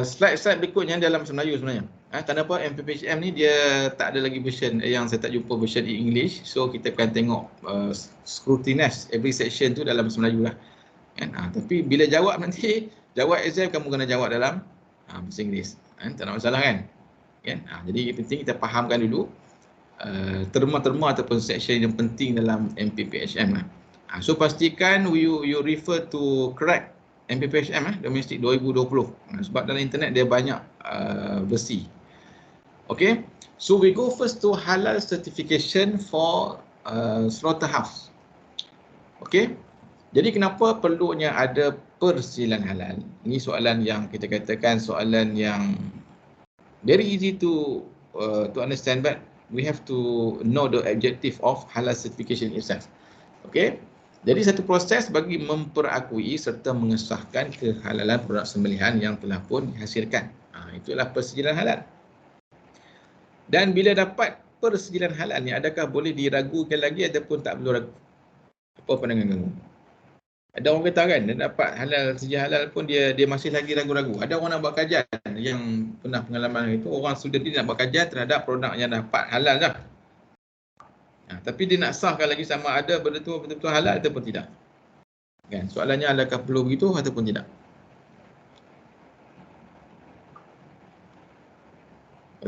Slide berikutnya dalam bahasa Melayu sebenarnya. Kenapa MPPHM ni dia tak ada lagi version yang saya tak jumpa version in English. So kita akan tengok scrutinize every section tu dalam bahasa Melayu lah. Tapi bila jawab nanti, jawab exam kamu kena jawab dalam bahasa Inggeris. Tak ada masalah kan? Jadi penting kita fahamkan dulu terma-terma ataupun section yang penting dalam MPPHM lah. So pastikan you refer to correct MPPHM domestic 2020 sebab dalam internet dia banyak versi. Okay, so we go first to halal certification for slaughterhouse. Okay, jadi kenapa perlunya ada persediaan halal? Ini soalan yang kita katakan soalan yang very easy to understand, but we have to know the objective of halal certification itself. Okay, jadi satu proses bagi memperakui serta mengesahkan kehalalan produk sembelihan yang telah pun dihasilkan. Itulah persediaan halal. Dan bila dapat persediaan halal ni, adakah boleh diragukan lagi ataupun tak perlu ragu? Apa pandangan kamu? Ada orang kata kan, dia dapat halal, persediaan halal pun dia masih lagi ragu-ragu. Ada orang nak buat kajian yang pernah pengalaman itu, orang sudah dia nak buat kajian terhadap produk yang dapat halal dah. Tapi dia nak sahkan lagi sama ada benda tu betul-betul halal ataupun tidak. Kan? Soalannya adakah perlu begitu ataupun tidak?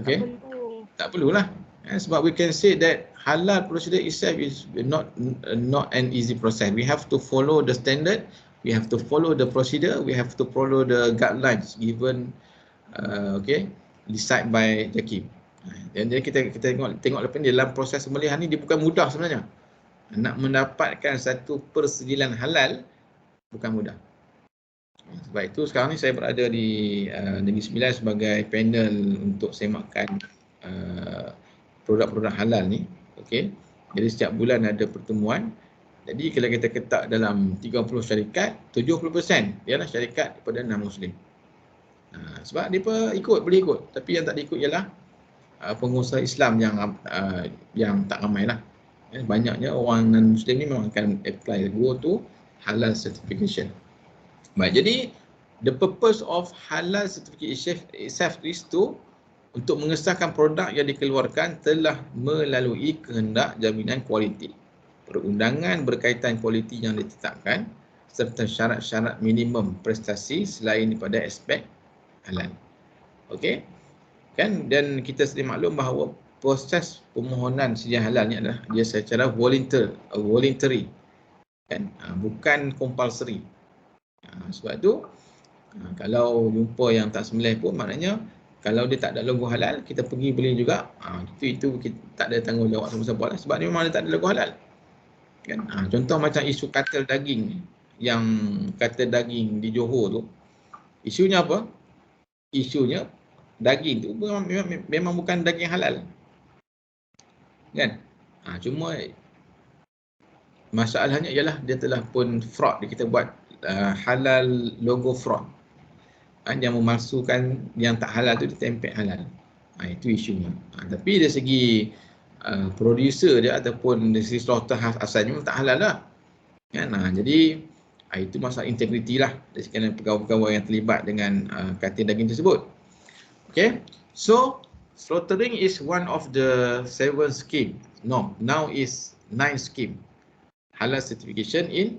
Okey. Tak perlulah. Sebab we can say that halal procedure itself is not an easy process. We have to follow the standard, we have to follow the procedure, we have to follow the guidelines given decide by JAKIM. Dan jadi kita tengok lepas ni dalam proses sembelihan ni dia bukan mudah sebenarnya. Nak mendapatkan satu persediaan halal bukan mudah. Sebab itu sekarang ni saya berada di Negeri Sembilan sebagai panel untuk semakkan produk-produk halal ni. Okey. Jadi setiap bulan ada pertemuan. Jadi kalau kita ketak dalam 30 syarikat, 70% ialah syarikat daripada non-Muslim. Sebab mereka boleh ikut. Tapi yang tak diikut ialah pengusaha Islam yang tak ramai lah. Banyaknya orang non-Muslim ni memang akan apply go to halal certification. Baik, jadi the purpose of halal certification itself is to untuk mengesahkan produk yang dikeluarkan telah melalui kehendak jaminan kualiti, perundangan berkaitan kualiti yang ditetapkan, serta syarat-syarat minimum prestasi selain daripada aspek halal. Okey. Kan, dan kita sedia maklum bahawa proses permohonan sijil halal ni adalah dia secara voluntary, kan, bukan compulsory. Sebab tu kalau jumpa yang tak sembelih pun, maknanya kalau dia tak ada logo halal, kita pergi beli juga. Itu kita tak ada tanggungjawab siapa-siapa lah, sebab dia memang dia tak ada logo halal. Kan? Contoh macam isu katil daging, yang katil daging di Johor tu, isunya apa? Isunya daging tu memang bukan daging halal, kan? Cuma masalahnya ialah dia telah pun fraud, kita buat halal logo fraud, yang memalsukan yang tak halal tu ditempel halal. Itu isunya. Tapi dari segi producer dia ataupun dari segi slaughterhouse asalnya tak halal lah, kan? Jadi itu masalah integriti lah dari sekian pegawai-pegawai yang terlibat dengan katil daging tersebut. Okay, so slaughtering is one of the 7 scheme. No, now is 9 scheme halal certification in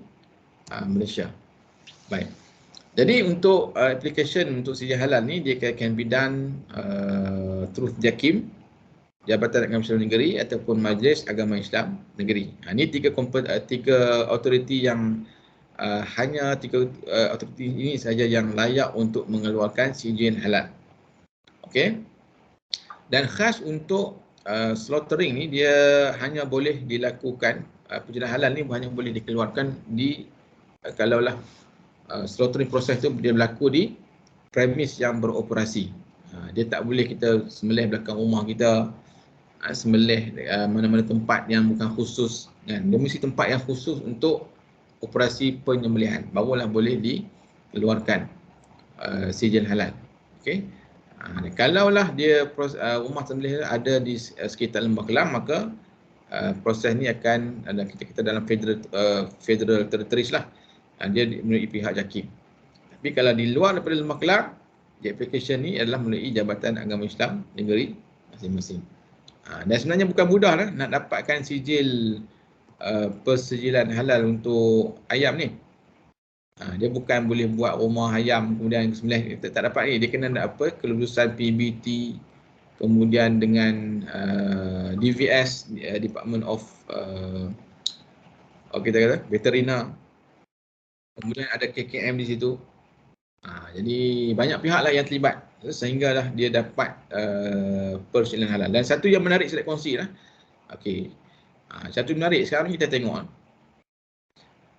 Malaysia. Baik. Jadi untuk application untuk sijil halal ni, dia can be done through JAKIM, Jabatan Agama Islam Negeri, ataupun Majlis Agama Islam Negeri. Ini tiga authority yang hanya tiga authority ini saja yang layak untuk mengeluarkan sijil halal. Okey. Dan khas untuk slaughtering ni, dia hanya boleh dilakukan, penjualan halal ni hanya boleh dikeluarkan di kalaulah slaughtering proses tu dia berlaku di premis yang beroperasi. Dia tak boleh kita sembelih belakang rumah kita, sembelih mana-mana tempat yang bukan khusus, kan? Dia mesti tempat yang khusus untuk operasi penyembelihan, barulah boleh dikeluarkan sijil halal. Okey. Kalaulah dia rumah sembelih ada di sekitar Lembah Kelang, maka proses ni akan kita dalam federal territories lah, dia melalui pihak JAKIM. Tapi kalau di luar daripada Lembah Kelang, the application ni adalah melalui Jabatan Agama Islam Negeri masing-masing. Dan sebenarnya bukan mudah lah nak dapatkan sijil persijilan halal untuk ayam ni. Dia bukan boleh buat rumah ayam kemudian sembelih, tak dapat ni. Dia kena ada apa, kelulusan PBT, kemudian dengan DVS, Department of kita kata veterina, kemudian ada KKM di situ. Jadi banyak pihak lah yang terlibat sehinggalah dia dapat persijilan halal. Dan satu yang menarik saya nak kongsi lah. Okey. Satu menarik sekarang kita tengok,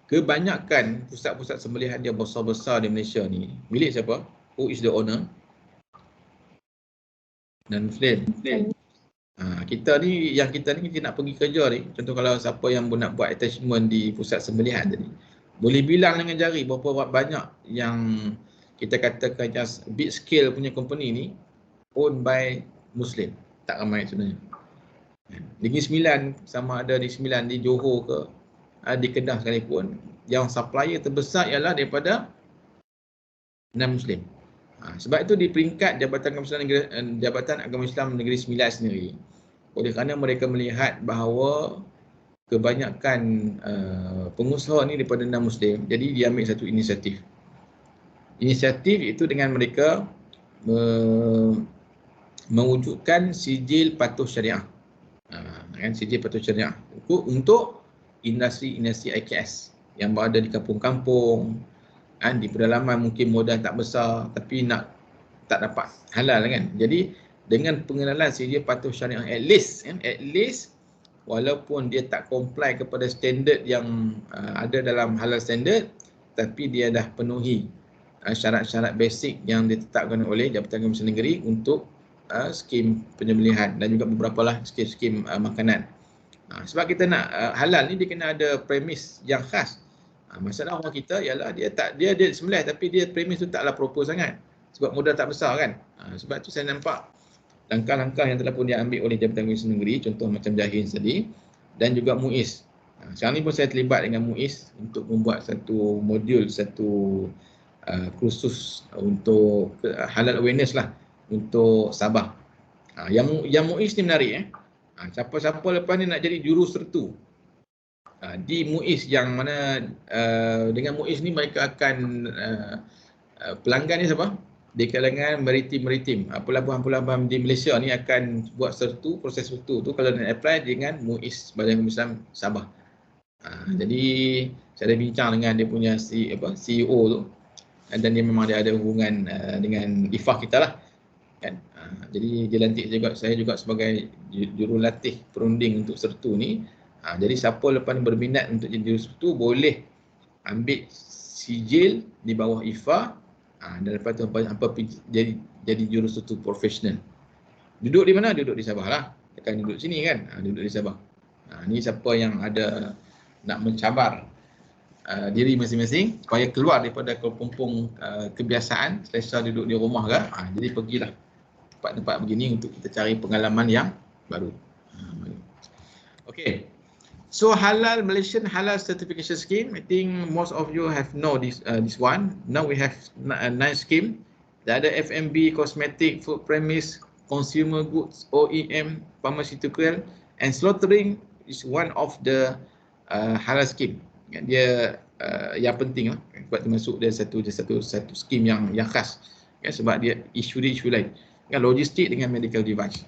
kebanyakan pusat-pusat sembelihan yang besar-besar di Malaysia ni milik siapa? Who is the owner? Non-Muslim. Kita ni kita nak pergi kerja ni, contoh kalau siapa yang nak buat attachment di pusat sembelihan tadi, boleh bilang dengan jari berapa banyak yang kita katakan just big scale punya company ni owned by Muslim. Tak ramai sebenarnya. Negeri Sembilan, sama ada di Sembilan, di Johor ke, di Kedah sekalipun, yang supplier terbesar ialah daripada non-Muslim. Sebab itu di peringkat Jabatan Agama Islam Negeri Sembilan sendiri, oleh kerana mereka melihat bahawa kebanyakan pengusaha ni daripada non-Muslim, jadi dia ambil satu inisiatif. Inisiatif itu dengan mereka mewujudkan sijil patuh syariah. Sijil patuh syariah untuk industri-industri IKS yang berada di kampung-kampung, di pedalaman mungkin modal tak besar tapi tak dapat halal, kan. Jadi dengan pengenalan sijil patuh syariah, at least walaupun dia tak comply kepada standard yang ada dalam halal standard, tapi dia dah penuhi syarat-syarat basic yang ditetapkan oleh Jabatan Agama Islam Negeri untuk skim penyembelihan dan juga beberapa lah skim makanan. Sebab kita nak halal ni, dia kena ada premis yang khas. Masalah orang kita ialah dia sembelih tapi dia premis tu taklah proper sangat sebab modal tak besar, kan. Sebab tu saya nampak langkah-langkah yang telah pun diambil oleh Jabatan Agama Islam Negeri, contoh macam Jahiz tadi, dan juga MUIS. Sekarang ni pun saya terlibat dengan MUIS untuk membuat satu modul, satu kursus untuk halal awareness lah untuk Sabah. Yang MUIS ni menarik siapa-siapa lepas ni nak jadi jurusertu di MUIS, yang mana dengan MUIS ni mereka akan pelanggan ni siapa? Di kalangan maritim, pelabuhan-pelabuhan di Malaysia ni akan buat sertu, proses sertu tu kalau nak apply dengan MUIS, Badan Islam Sabah. Jadi saya ada bincang dengan dia punya CEO tu, dan dia memang dia ada hubungan dengan IFAH kita lah kan. Jadi dia lantik saya juga sebagai jurulatih perunding untuk sertu ni. Jadi siapa lepas ni berminat untuk jadi jurusertu boleh ambil sijil di bawah IFAH, dan lepas tu jadi jurusertu profesional. Duduk di mana? Duduk di Sabah lah. Tekan duduk sini kan, duduk di Sabah. Ni siapa yang ada nak mencabar diri masing-masing supaya keluar daripada kepompong kebiasaan selesa duduk di rumah ke, jadi pergilah tempat-tempat begini untuk kita cari pengalaman yang baru. Okay. So Malaysian Halal Certification Scheme, I think most of you have know this one. Now we have 9 scheme. Ada F&B, cosmetic, food premise, consumer goods, OEM, pharmaceutical, and slaughtering is one of the halal scheme. Dia yang penting lah, sebab termasuk dia satu scheme yang khas kan, sebab dia isu lain kan, logistik dengan medical device.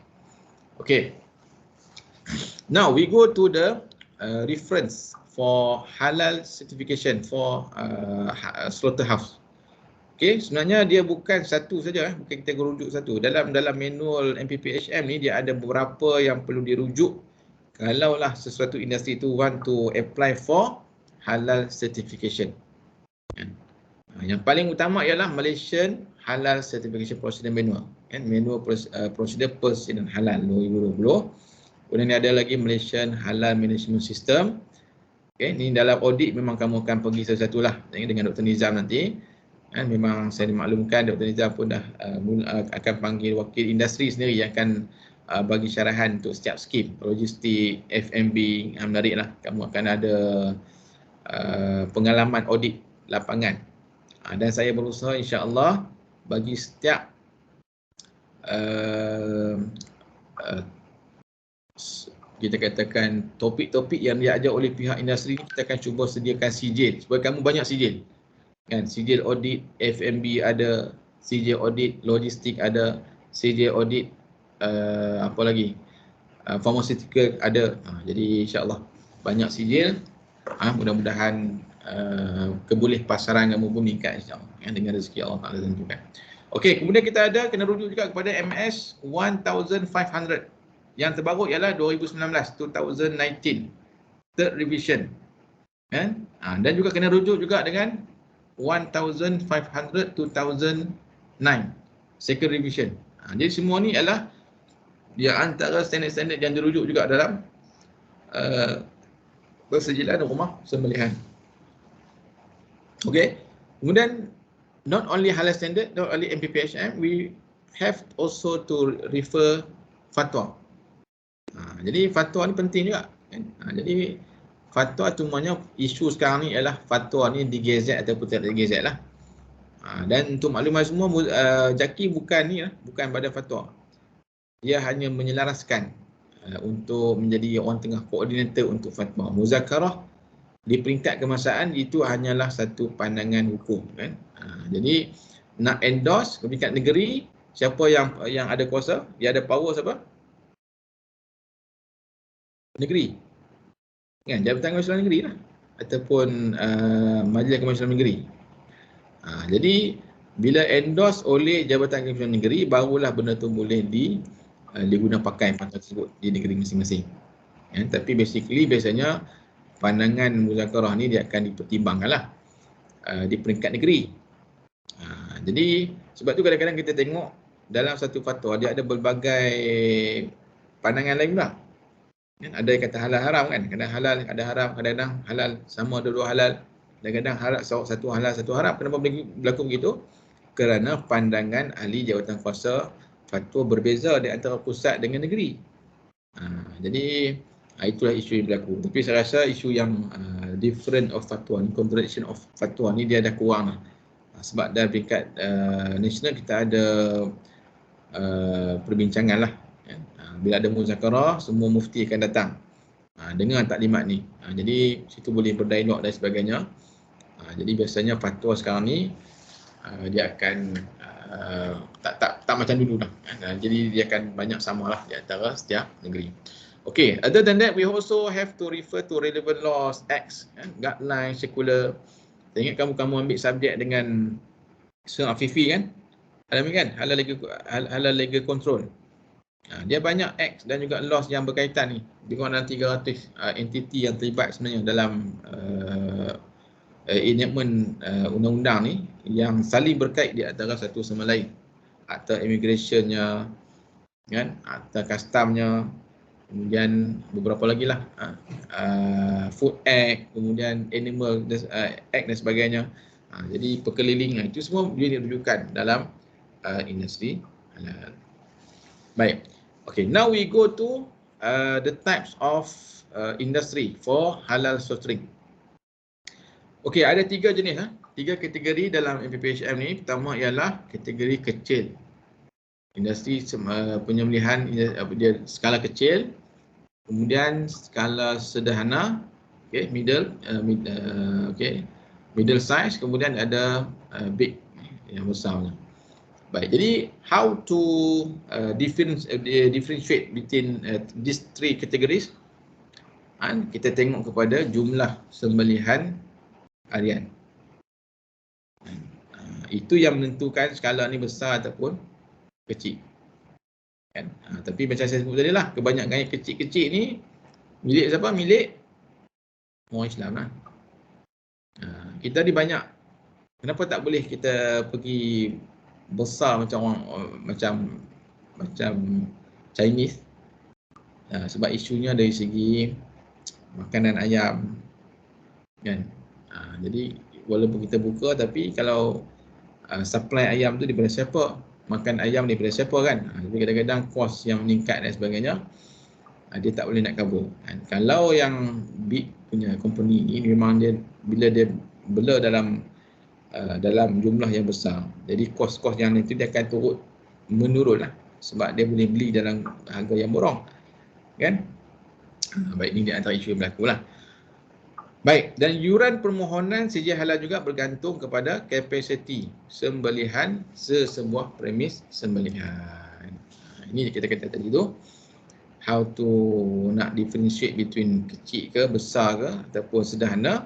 Okay. Now we go to the reference for halal certification for slaughterhouse. Okay, sebenarnya dia bukan satu saja, bukan kita rujuk satu. Dalam manual MPPHM ni dia ada beberapa yang perlu dirujuk kalaulah sesuatu industri tu want to apply for halal certification. Yang paling utama ialah Malaysian Halal Certification Procedure Manual, kan, Manual Procedure Persediaan Halal 2020. Kemudian ada lagi Malaysian Halal Management System. Okay, ni dalam audit memang kamu akan pergi satu-satu lah dengan Dr. Nizam nanti. Dan memang saya dimaklumkan Dr. Nizam pun dah akan panggil wakil industri sendiri yang akan bagi syarahan untuk setiap skim, logistik, F&B, menarik lah. Kamu akan ada pengalaman audit lapangan. Dan saya berusaha insya-Allah bagi setiap kita katakan topik-topik yang diajar oleh pihak industri ni, kita akan cuba sediakan sijil supaya kamu banyak sijil kan. Sijil audit F&B ada, sijil audit logistik ada, sijil audit apa lagi, pharmaceutical ada. Jadi insya-Allah banyak sijil. Mudah-mudahan keboleh pasaran kamu pun meningkat insya-Allah dengan rezeki Allah Taala tentukan. Okey, kemudian kita kena rujuk juga kepada MS 1500. Yang terbaru ialah 2019 third revision kan. Dan juga kena rujuk juga dengan 1500 2009 second revision. Jadi semua ni adalah dia antara standard-standard yang dirujuk juga dalam persijilan rumah sembelihan. Okey. Kemudian not only halal standard, not only MPPHM, we have also to refer fatwa. Jadi fatwa ni penting juga kan? Jadi fatwa semuanya isu sekarang ni ialah fatwa ni digazet ataupun tidak digazet lah. Dan untuk maklumat semua, JAKI bukan ni lah, bukan badan fatwa. Dia hanya menyelaraskan untuk menjadi orang tengah koordinator untuk fatwa. Muzakarah di peringkat kemasaan itu hanyalah satu pandangan hukum kan. Jadi nak endorse ke peringkat negeri, siapa yang ada kuasa, dia ada power siapa? Negeri kan, Jabatan Kemasyarakatan Negeri lah, ataupun Majlis Kemasyarakatan Negeri. Jadi bila endorse oleh Jabatan Kemasyarakatan Negeri, barulah benda tu boleh diguna pakai fatwa tersebut di negeri masing-masing. Tapi biasanya pandangan muzakarah ni dia akan dipertimbangkan lah di peringkat negeri. Jadi sebab tu kadang-kadang kita tengok dalam satu fatwa dia ada berbagai pandangan lain pula. Ada yang kata halal haram kan, kadang halal, ada haram, kadang-kadang halal sama ada dua halal, kadang-kadang halal satu halal satu haram. Kenapa berlaku begitu? Kerana pandangan ahli jawatan kuasa fatwa berbeza di antara pusat dengan negeri. Jadi itulah isu yang berlaku. Tapi saya rasa isu yang different of fatwa, contradiction of fatwa ni dia dah kurang lah. Sebab dalam peringkat nasional kita ada perbincangan lah Bila ada muzakarah, semua mufti akan datang. Dengar taklimat ni. Jadi situ boleh berdialog dan sebagainya. Jadi biasanya fatwa sekarang ni dia akan tak macam dulu dah. Jadi dia akan banyak samalah di antara setiap negeri. Okay, other than that, we also have to refer to relevant laws, acts, guidelines, circular. Saya ingat kamu ambil subjek dengan Sir Afifi kan? Alami kan? Halal legal control. Dia banyak acts dan juga laws yang berkaitan ni. Di dalam 300 entiti yang terlibat sebenarnya dalam enactment undang-undang ni yang saling berkait di antara satu sama lain. Akta immigrationnya, kan? Akta customnya, kemudian beberapa lagi lah, Food Act, kemudian Animal Act dan sebagainya. Jadi perkeliling itu semua boleh dirujukan dalam industri halal. Baik. Okay, now we go to the types of industry for halal soft drink. Okay, ada 3 jenis, 3 kategori dalam MPPHM ni. Pertama ialah kategori kecil. Industri penyembelihan dia skala kecil, kemudian skala sederhana, okay, middle size, kemudian ada big yang besar. Baik, jadi how to differentiate between these 3 categories? Kita tengok kepada jumlah sembelihan harian. Itu yang menentukan skala ni besar ataupun kecil. Kan? Tapi macam saya sebut tadi lah, kebanyakan yang kecil-kecil ni milik siapa? Milik orang Islam lah. Kita ni banyak. Kenapa tak boleh kita pergi besar macam Chinese? Sebab isunya dari segi makanan ayam, kan? Jadi walaupun kita buka, tapi kalau supply ayam tu daripada siapa, makan ayam daripada siapa, kan? Jadi kadang-kadang kos yang meningkat dan sebagainya, dia tak boleh nak cover. Kalau yang big punya company ni memang dia bila dia bela dalam jumlah yang besar, jadi kos-kos yang itu dia akan turut menurun lah, sebab dia boleh beli dalam harga yang borong, kan? Baik, ini di antara isu yang berlaku lah. Baik, dan yuran permohonan sijil halal juga bergantung kepada kapasiti sembelihan sesebuah premis sembelihan. Ini kita kata tadi tu, how to nak differentiate between kecil ke, besar ke, ataupun sederhana.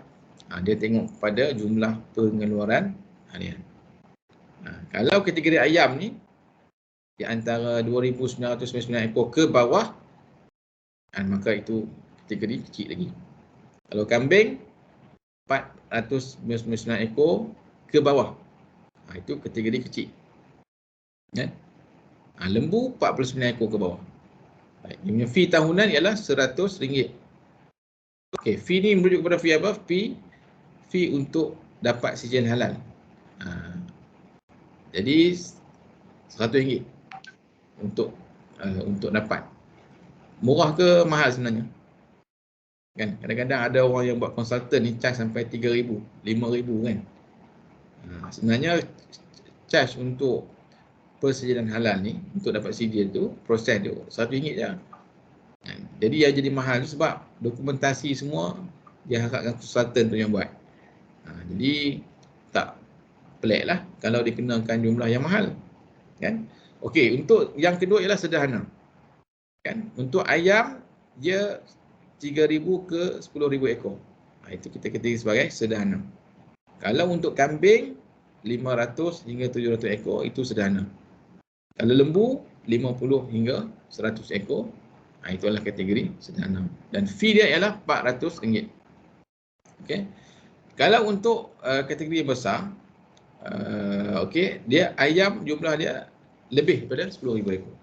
Dia tengok pada jumlah pengeluaran harian. Kalau kategori ayam ni di antara 2,999 ekor ke bawah, maka itu kategori kecil lagi. Kalau kambing 499 ekor ke bawah, itu kategori kecil. Kan? Lembu 49 ekor ke bawah. Baik, dia punya fee tahunan ialah RM100. Okey, fee ni merujuk kepada fee apa? Fee untuk dapat sijil halal. Jadi RM100 untuk dapat. Murah ke mahal sebenarnya? Kan, kadang-kadang ada orang yang buat konsultan ni charge sampai RM3,000, RM5,000, kan. Sebenarnya charge untuk persijilhan halal ni, untuk dapat sijil tu, proses tu RM100 je. Jadi yang jadi mahal tu sebab dokumentasi semua dia harapkan konsultan tu yang buat. Jadi tak pelik lah kalau dikenakan jumlah yang mahal, kan. Okey, untuk yang kedua ialah sederhana, kan. Untuk ayam dia 3,000 ke 10,000 ekor. Itu kita katakan sebagai sederhana. Kalau untuk kambing 500 hingga 700 ekor, itu sederhana. Kalau lembu 50 hingga 100 ekor, itu adalah kategori sederhana. Dan fee dia ialah RM400. Okey. Kalau untuk kategori besar, okey, dia ayam jumlah dia lebih daripada 10,000 ekor.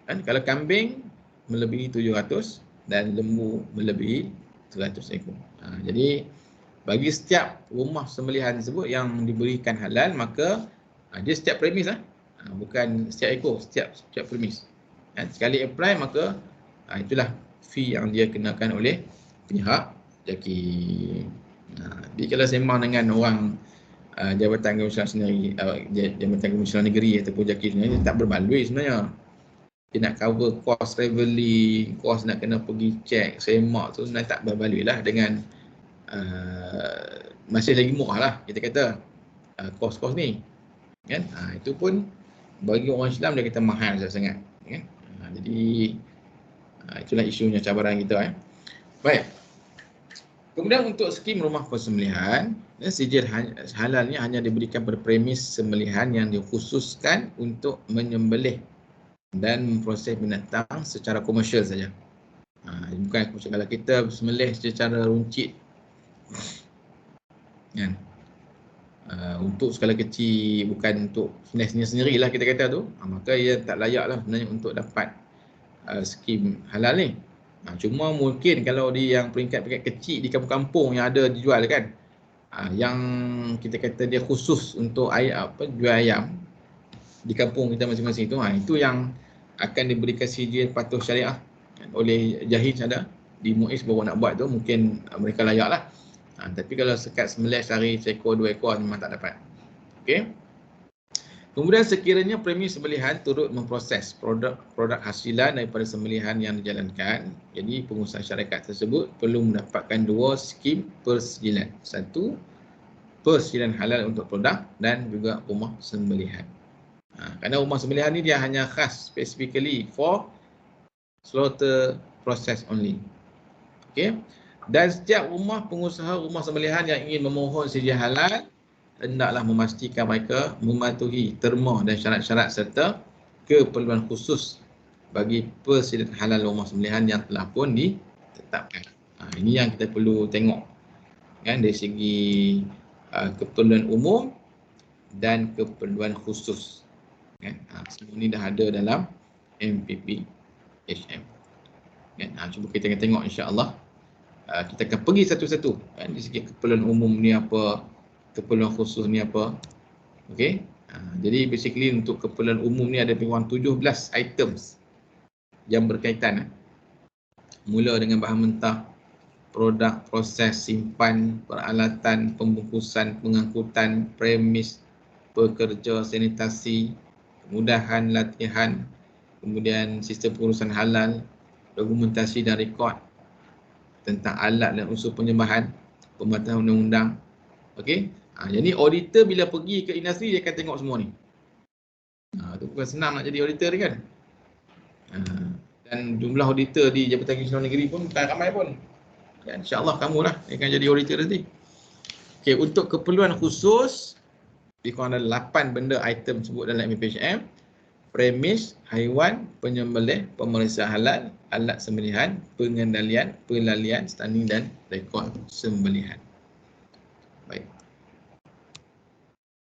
Kan? Kalau kambing melebihi 700 dan lembu melebihi 100 ekor. Jadi bagi setiap rumah sembelihan tersebut yang diberikan halal, maka dia setiap premis lah. Bukan setiap ekor, setiap premis. Sekali apply, maka itulah fee yang dia kenakan oleh pihak JAKI. Jadi kalau sembang dengan orang Jabatan Kementerian sendiri, Jabatan Kementerian Negeri ataupun JAKI sebenarnya tak berbaloi sebenarnya. dia nak cover kos travelling, kos nak kena pergi check, semak tu nak tak berbaloi lah dengan masih lagi murah lah kita kata kos-kos ni kan. Itu pun bagi orang Islam dia kata mahal sangat kan. Jadi itulah isunya cabaran kita Baik. Kemudian untuk skim rumah persembelihan, sijil halal ni hanya diberikan pada premis sembelihan yang dikhususkan untuk menyembelih dan memproses binatang secara komersial saja. Bukan kalau kita sembelih secara runcit kan. Untuk skala kecil, bukan untuk sendiri-sendiri lah kita kata tu, maka ia tak layak lah sebenarnya untuk dapat skim halal ni. Cuma mungkin kalau di yang peringkat-peringkat kecil di kampung-kampung yang ada dijual kan, yang kita kata dia khusus untuk jual ayam di kampung kita masing-masing tu, itu yang akan diberikan sijil patuh syariah oleh Jahij ada di MUIS baru nak buat tu, mungkin mereka layak lah. Tapi kalau sekat sembelih sehari seekor 2 ekor memang tak dapat. Okey. Kemudian sekiranya premis sembelihan turut memproses produk hasilan daripada sembelihan yang dijalankan, jadi pengusaha syarikat tersebut perlu mendapatkan 2 skim persijilan. 1, persijilan halal untuk produk dan juga rumah sembelihan. Kerana rumah sembelihan ni dia hanya khas specifically for slaughter process only. Okey. Dan setiap pengusaha rumah sembelihan yang ingin memohon sijil halal hendaklah memastikan mereka mematuhi terma dan syarat-syarat serta keperluan khusus bagi persediaan halal rumah sembelihan yang telah pun ditetapkan. Ini yang kita perlu tengok kan, dari segi keperluan umum dan keperluan khusus kan. Semua ni dah ada dalam MPPHM kan. Cuba kita akan tengok insya-Allah. Kita akan pergi satu-satu kan, dari segi keperluan umum ni apa, keperluan khusus ni apa. Okey. Jadi basically untuk keperluan umum ni ada kurang 17 items yang berkaitan. Mula dengan bahan mentah, produk, proses, simpan, peralatan, pembungkusan, pengangkutan, premis, pekerja, sanitasi, kemudahan latihan, kemudian sistem pengurusan halal, dokumentasi dan rekod tentang alat dan unsur penyembahan, pembatasan undang-undang. Okey. Jadi auditor bila pergi ke industri dia akan tengok semua ni. Itu bukan senang nak jadi auditor kan. Dan jumlah auditor di Jabatan Kesyuaran Negeri pun tak ramai pun. Ya, insya-Allah kamulah yang akan jadi auditor nanti. Okey, untuk keperluan khusus di kurang ada 8 benda item sebut dalam MPPHM. Premis, haiwan, penyembelih, pemeriksaan halal, alat sembelihan, pengendalian, pelalian, standing dan rekod sembelihan. Baik.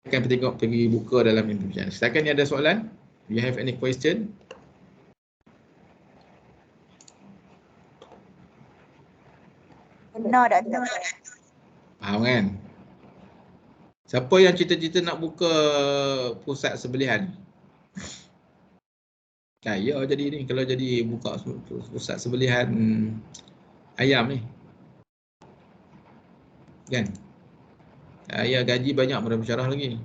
Akan pergi buka dalam MPPHM. Setakat ni ada soalan? Do you have any question? No, Doktor. Faham kan? Siapa yang cita-cita nak buka pusat sembelihan? Kaya jadi ni kalau jadi buka pusat sembelihan ayam ni. Kan? Ya gaji banyak pada pensyarah lagi.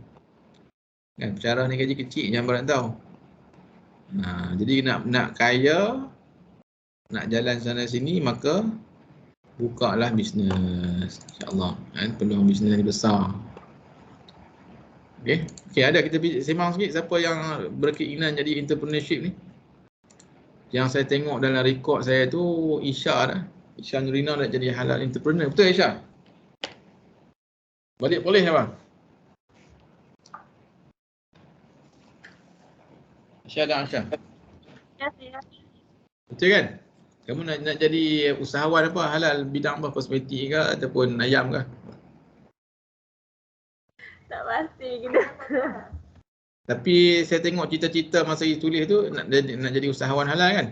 Kan pensyarah ni gaji kecil jangan berat tahu. Jadi nak kaya, nak jalan sana sini maka bukalah bisnes. Insya-Allah kan peluang bisnes ni besar. Okey, ada kita sembang sikit siapa yang berkeinginan jadi entrepreneurship ni. Yang saya tengok dalam rekod saya tu Isha dah. Isha Nurina nak jadi halal entrepreneur. Betul Isha? Balik boleh apa? Isha dah Isha. Ya, saya. Betul kan? Kamu nak jadi usahawan apa halal bidang apa, kosmetik ke ataupun ayam ke? Tak pasti gitu. Tapi saya tengok cita-cita masa you tulis tu nak jadi usahawan halal kan?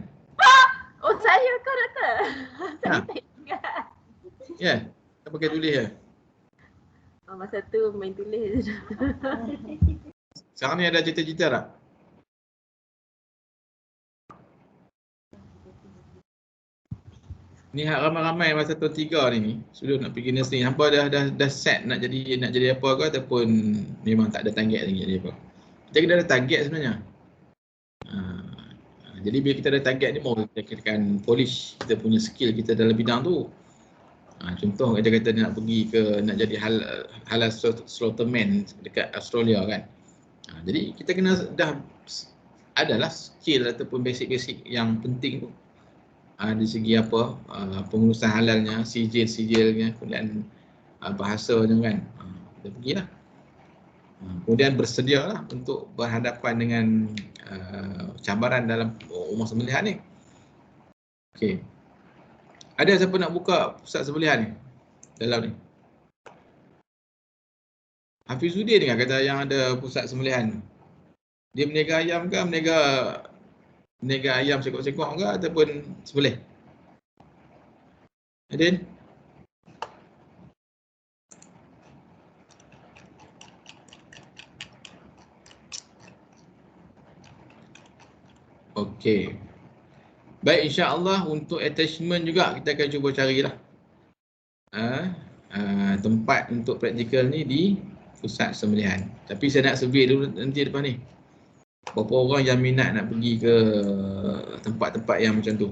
Oh, saya ke Doktor? Saya tak ingat. Ya, tak pakai tulis ya? Masa tu main tulis. Sekarang ni ada cita-cita tak? Ni ramai-ramai masa tahun 3 ni sudah nak pergi nursery. Hampa dah set nak jadi apa ke ataupun memang tak ada target lagi jadi apa? Kita kena ada target sebenarnya. Jadi bila kita ada target ni, mau kita akan polish kita punya skill kita dalam bidang tu. Contoh kita kata nak pergi ke, nak jadi halal slaughterman dekat Australia kan. Jadi kita kena dah adalah skill ataupun basic-basic yang penting tu. Dari segi apa, pengurusan halalnya, sijil-sijilnya, kemudian bahasanya kan. Kita pergilah. Kemudian bersedialah untuk berhadapan dengan cabaran dalam rumah sembelihan ni. Okey. Ada siapa nak buka pusat sembelihan ni? Dalam ni. Hafizuddin dengar kata yang ada pusat sembelihan. Dia berniaga ayam ke, berniaga ayam sekok-sekok ke ataupun sembelih? Adin? Okey. Baik, insya-Allah untuk attachment juga kita akan cuba carilah. Tempat untuk praktikal ni di pusat sembelihan. Tapi saya nak survey dulu nanti depan ni. Berapa orang yang minat nak pergi ke tempat-tempat yang macam tu.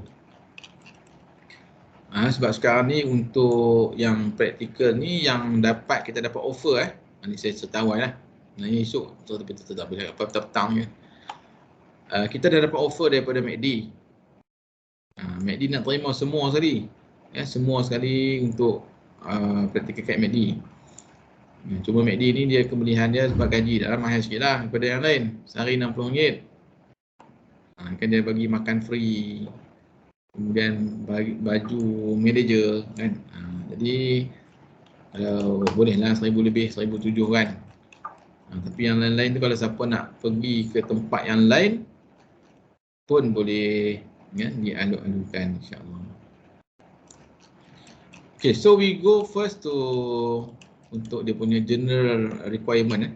Sebab sekarang ni untuk yang praktikal ni yang kita dapat offer ni saya setawai lah. Ni esok tetap petang je. Kita dah dapat offer daripada MACD. MACD nak terima semua sekali. Semua sekali untuk praktikal kat MACD. Cuma MACD ni dia kebelian dia sebab gaji dah mahal sikit lah daripada yang lain. Sehari RM60. Kan dia bagi makan free. Kemudian bagi baju manager kan. Jadi kalau boleh lah 1,000 lebih, 1,007 kan. Tapi yang lain-lain tu kalau siapa nak pergi ke tempat yang lain pun boleh dialuk-alukan insya-Allah. Okay, so we go first to untuk dia punya general requirement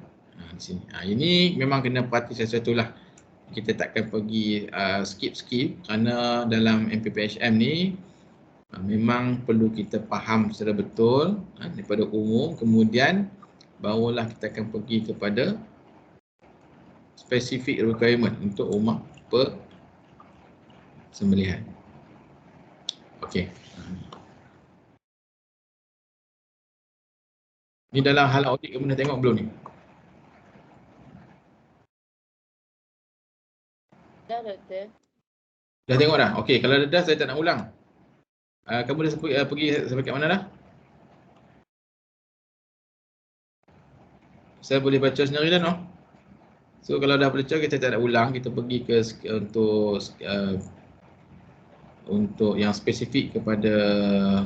di sini. Ini memang kena perhati sesuatu lah. Kita takkan pergi skip kerana dalam MPPHM ni memang perlu kita faham secara betul daripada umum, kemudian barulah kita akan pergi kepada specific requirement untuk rumah sembelihan. Okey. Ni dalam hal audit kamu dah tengok belum ni? Dah, Doktor. Dah tengok dah? Okey, kalau dah saya tak nak ulang. Kamu dah pergi sampai kat mana dah? Saya boleh baca sendiri dah, no? So kalau dah baca kita tak nak ulang, kita pergi ke untuk yang spesifik kepada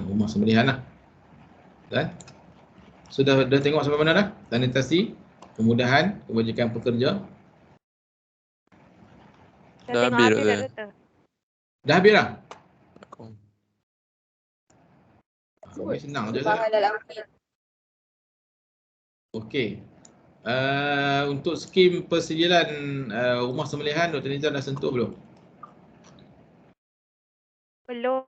rumah sembelihan lah. Dan sudah tengok sampai mana dah? Sanitasi, kemudahan, kebajikan pekerja. Dah habis dah. Dah habis dah? Senang je tak? Okey. Untuk skim persijilan rumah sembelihan, Dr. Nizam dah sentuh belum? Belum.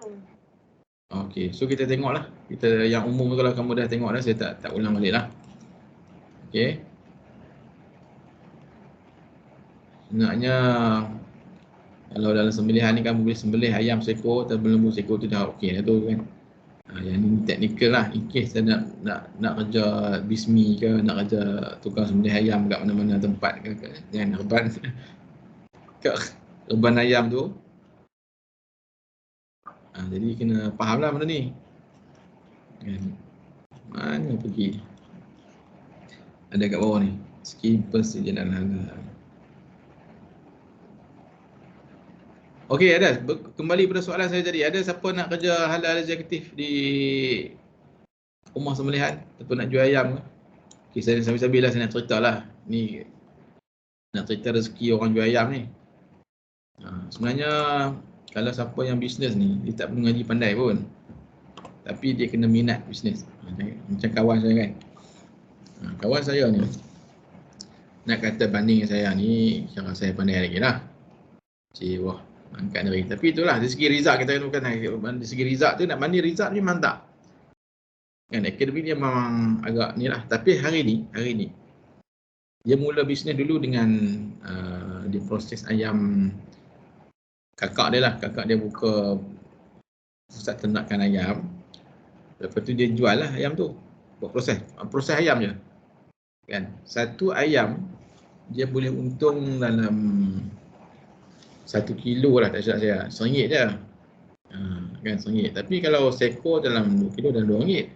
Okey, so kita tengoklah. Kita yang umum kalau kamu dah tengok dah, saya tak ulang balik lah. Okey. Sebenarnya kalau dalam sembelihan ni kamu boleh sembelih ayam seekor atau lembu seekor tu dah okey dah tu kan. Yang ni teknikal lah. In case saya nak kerja bismi ke, nak kerja tukang sembelih ayam kat mana-mana tempat ke dengan reban ayam tu. Jadi kena faham lah benda ni. Mana pergi? Ada kat bawah ni. Skim persijilan halal. Okey, ada. Kembali pada soalan saya tadi. Ada siapa nak kerja halal eksekutif di rumah sembelihan ataupun nak jual ayam ke? Okey, saya sambil-sambil lah saya nak cerita lah. Ni nak cerita rezeki orang jual ayam ni. Sebenarnya kalau siapa yang bisnes ni, dia tak perlu ngaji pandai pun. Tapi dia kena minat bisnes. Macam kawan saya kan. Kawan saya ni, nak kata banding saya ni, cara saya pandai lagi lah. Wah, angkat dari. Tapi itulah, dari segi result kita bukan dari segi result tu, nak banding result ni mantap. Kan, akademik dia memang agak ni lah. Tapi hari ni, dia mula bisnes dulu dengan dia proses ayam kakak dia buka pusat ternakan ayam. Lepas tu dia jual lah ayam tu. Buat proses ayam je. Kan? Satu ayam dia boleh untung dalam 1 kilo lah, tak silap saya. RM1 je. Kan RM1. Tapi kalau seekor dalam 2 kilo dan RM2.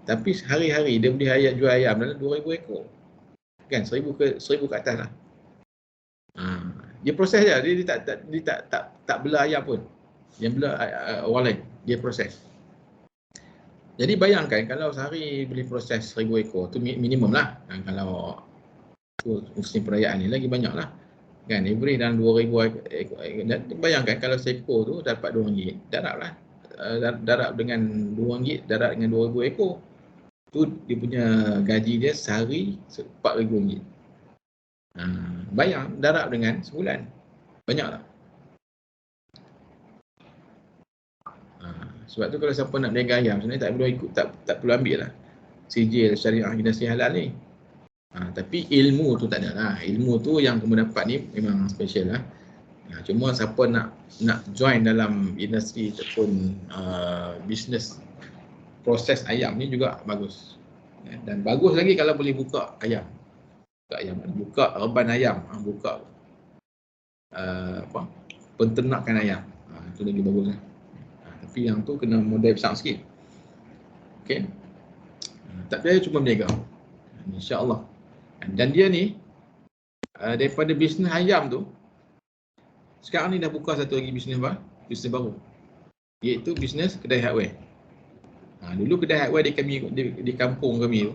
Tapi sehari-hari dia boleh jual ayam dalam 2,000 ekor. Kan 1,000 ke atas lah. Dia proses je. Dia tak bela ayam pun. Yang bela orang lain. Dia proses. Jadi bayangkan kalau sehari boleh proses 1,000 ekor tu minimum lah. Kalau tu musim perayaan ni lagi banyak lah. Kan every dalam 2,000 ekor. Bayangkan kalau seekor tu dapat RM2, darab lah. Darab dengan RM2, darab dengan 2,000 ekor. Tu dia punya gaji dia sehari RM4,000. Bayang darab dengan sebulan. Banyak tak? Sebab tu kalau siapa nak berniaga ayam sebenarnya tak perlu ikut, tak perlu ambil lah sijil syariah industri halal ni. Tapi ilmu tu tak ada lah. Ilmu tu yang kamu dapat ni memang special lah. Cuma siapa nak join dalam industri ataupun bisnes proses ayam ni juga bagus. Dan bagus lagi kalau boleh buka ayam. Buka reban ayam, buka penternakan ayam. Itu lagi bagus lah. Tapi yang tu kena modal besar sikit. Okey. Tak payah cuma berniaga. InsyaAllah. Dan dia ni daripada bisnes ayam tu, sekarang ni dah buka satu lagi bisnes baru. Iaitu bisnes kedai hardware. Dulu kedai hardware di kampung kami tu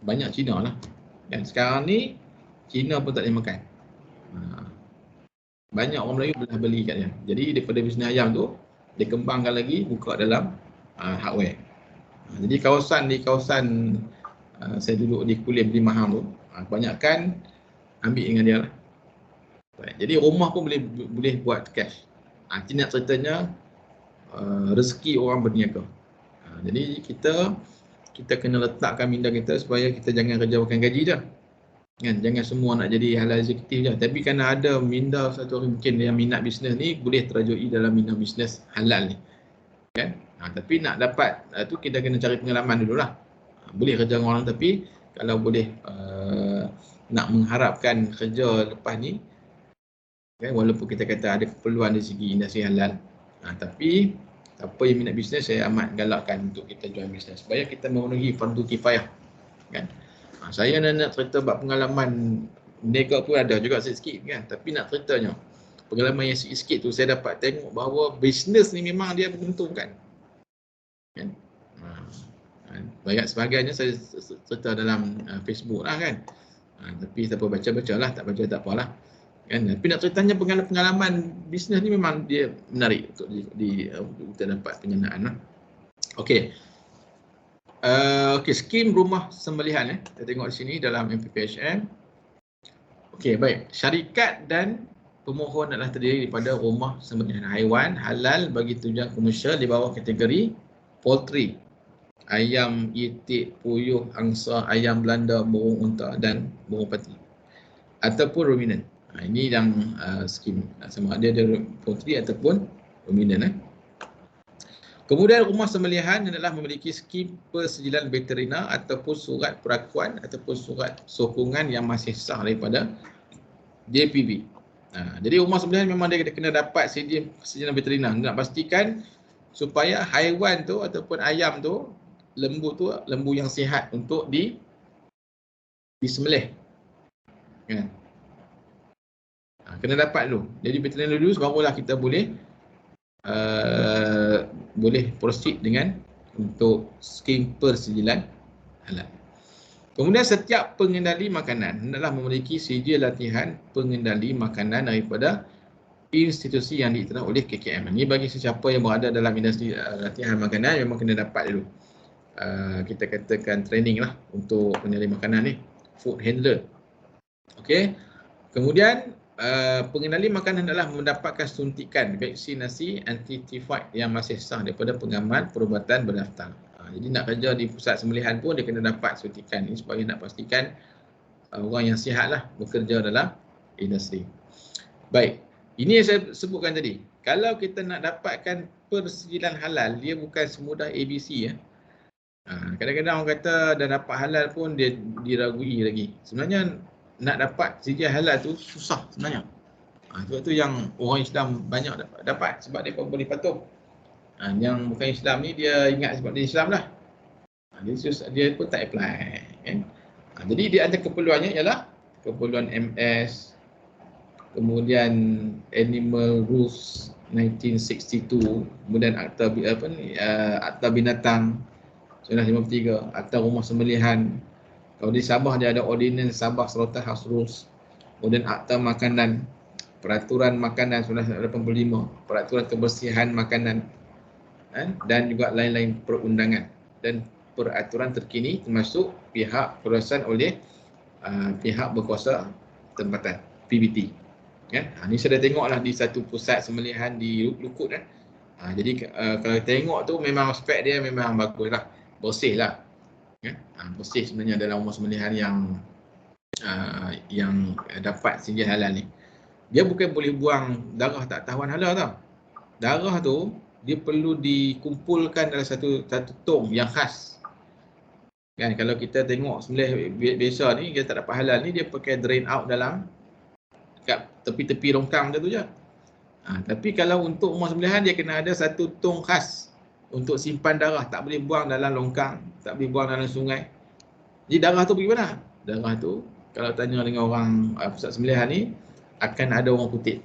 banyak Cina lah. Dan sekarang ni Cina pun tak boleh makan. Banyak orang Melayu boleh beli kat dia. Jadi daripada bisnes ayam tu dia kembangkan lagi buka dalam hardware. Jadi kawasan saya duduk di Kulim di Maham tu, kebanyakan ambil dengan dia lah. Jadi rumah pun boleh buat cash. Ini nak ceritanya rezeki orang berniaga. Jadi kita kena letakkan minda kita supaya kita jangan kerja makan gaji dah. Kan, jangan semua nak jadi halal eksekutif je. Tapi kerana ada minda satu orang mungkin yang minat bisnes ni boleh terajui dalam minda bisnes halal ni. Kan? Tapi nak dapat tu kita kena cari pengalaman dululah. Boleh kerja dengan orang tapi kalau boleh nak mengharapkan kerja lepas ni kan, walaupun kita kata ada keperluan dari segi industri halal, tapi siapa yang minat bisnes saya amat galakkan untuk kita join bisnes supaya kita memenuhi fardu kifayah. Kan? Saya nak cerita bab pengalaman berniaga pun ada juga sikit kan, tapi nak ceritanya pengalaman yang sikit tu saya dapat tengok bahawa bisnes ni memang dia menguntungkan. Kan? Banyak sebagainya saya cerita dalam Facebook lah kan. Tapi siapa baca-bacalah, tak baca tak apalah. Kan? Tapi nak ceritanya pengalaman bisnes ni memang dia menarik untuk kita dapat penyenaan lah. Okey. Skim rumah sembelihan kita tengok di sini dalam MPPHM. Okey, baik. Syarikat dan pemohon adalah terdiri daripada rumah sembelihan haiwan halal bagi tujuan komersial di bawah kategori poultry, ayam itik, puyuh, angsa, ayam Belanda, burung unta dan burung pati ataupun ruminant. Ini yang skim sama ada poultry ataupun ruminant. Kemudian rumah sembelihan adalah memiliki skim persejilan veterina ataupun surat perakuan ataupun surat sokongan yang masih sah daripada JPV. Jadi rumah sembelihan memang dia kena dapat persejilan veterina. Nak pastikan supaya haiwan tu ataupun ayam tu, lembu yang sihat untuk disembelih. Kan? Kena dapat dulu. Jadi veterina dulu barulah kita boleh proceed dengan untuk skim persejilan halal. Kemudian setiap pengendali makanan hendaklah memiliki sijil latihan pengendali makanan daripada institusi yang diiktiraf oleh KKM. Ini bagi sesiapa yang berada dalam industri latihan makanan memang kena dapat dulu. Kita katakan training lah untuk pengendali makanan ni, food handler. Okey. Kemudian pengendali makanan adalah mendapatkan suntikan vaksinasi anti-typhoid yang masih sah daripada pengamal perubatan berdaftar. Jadi nak kerja di pusat sembelihan pun dia kena dapat suntikan ini supaya nak pastikan orang yang sihat lah bekerja dalam industri. Baik, Ini yang saya sebutkan tadi. Kalau kita nak dapatkan persijilan halal, dia bukan semudah ABC ya. Kadang-kadang orang kata dah dapat halal pun dia diragui lagi. Sebenarnya nak dapat sijil halal tu susah sebenarnya. Sebab tu yang orang Islam banyak dapat sebab dia pun boleh patuh. Yang bukan Islam ni dia ingat sebab dia Islam lah. Dia pun tak apply kan. Jadi dia ada keperluannya ialah keperluan MS, kemudian Animal Rules 1962, kemudian Akta Akta Binatang 1953, Akta Rumah Sembelihan. Kalau di Sabah dia ada Ordinance Sabah Slaughterhouse Rules, kemudian Akta Makanan, Peraturan Makanan 1985, Peraturan Kebersihan Makanan, dan juga lain-lain perundangan dan peraturan terkini termasuk pihak pengurusan oleh pihak berkuasa tempatan PBT. Ni saya dah tengoklah di satu pusat sembelihan di Lukut kan. Jadi kalau tengok tu memang spek dia memang bagus lah, bersih lah. Bersih sebenarnya dalam rumah sembelihan yang dapat sijil halal ni. Dia bukan boleh buang darah tak tahuan halal tau. Darah tu dia perlu dikumpulkan dalam satu tong yang khas. Kan kalau kita tengok sembelih biasa ni dia tak dapat halal ni, dia pakai drain out dalam kat tepi-tepi longkang macam tu je. Tapi kalau untuk rumah sembelihan dia kena ada satu tong khas untuk simpan darah, tak boleh buang dalam longkang, tak boleh buang dalam sungai. Jadi darah tu pergi mana? Darah tu kalau tanya dengan orang pusat sembelihan ni akan ada orang kutip.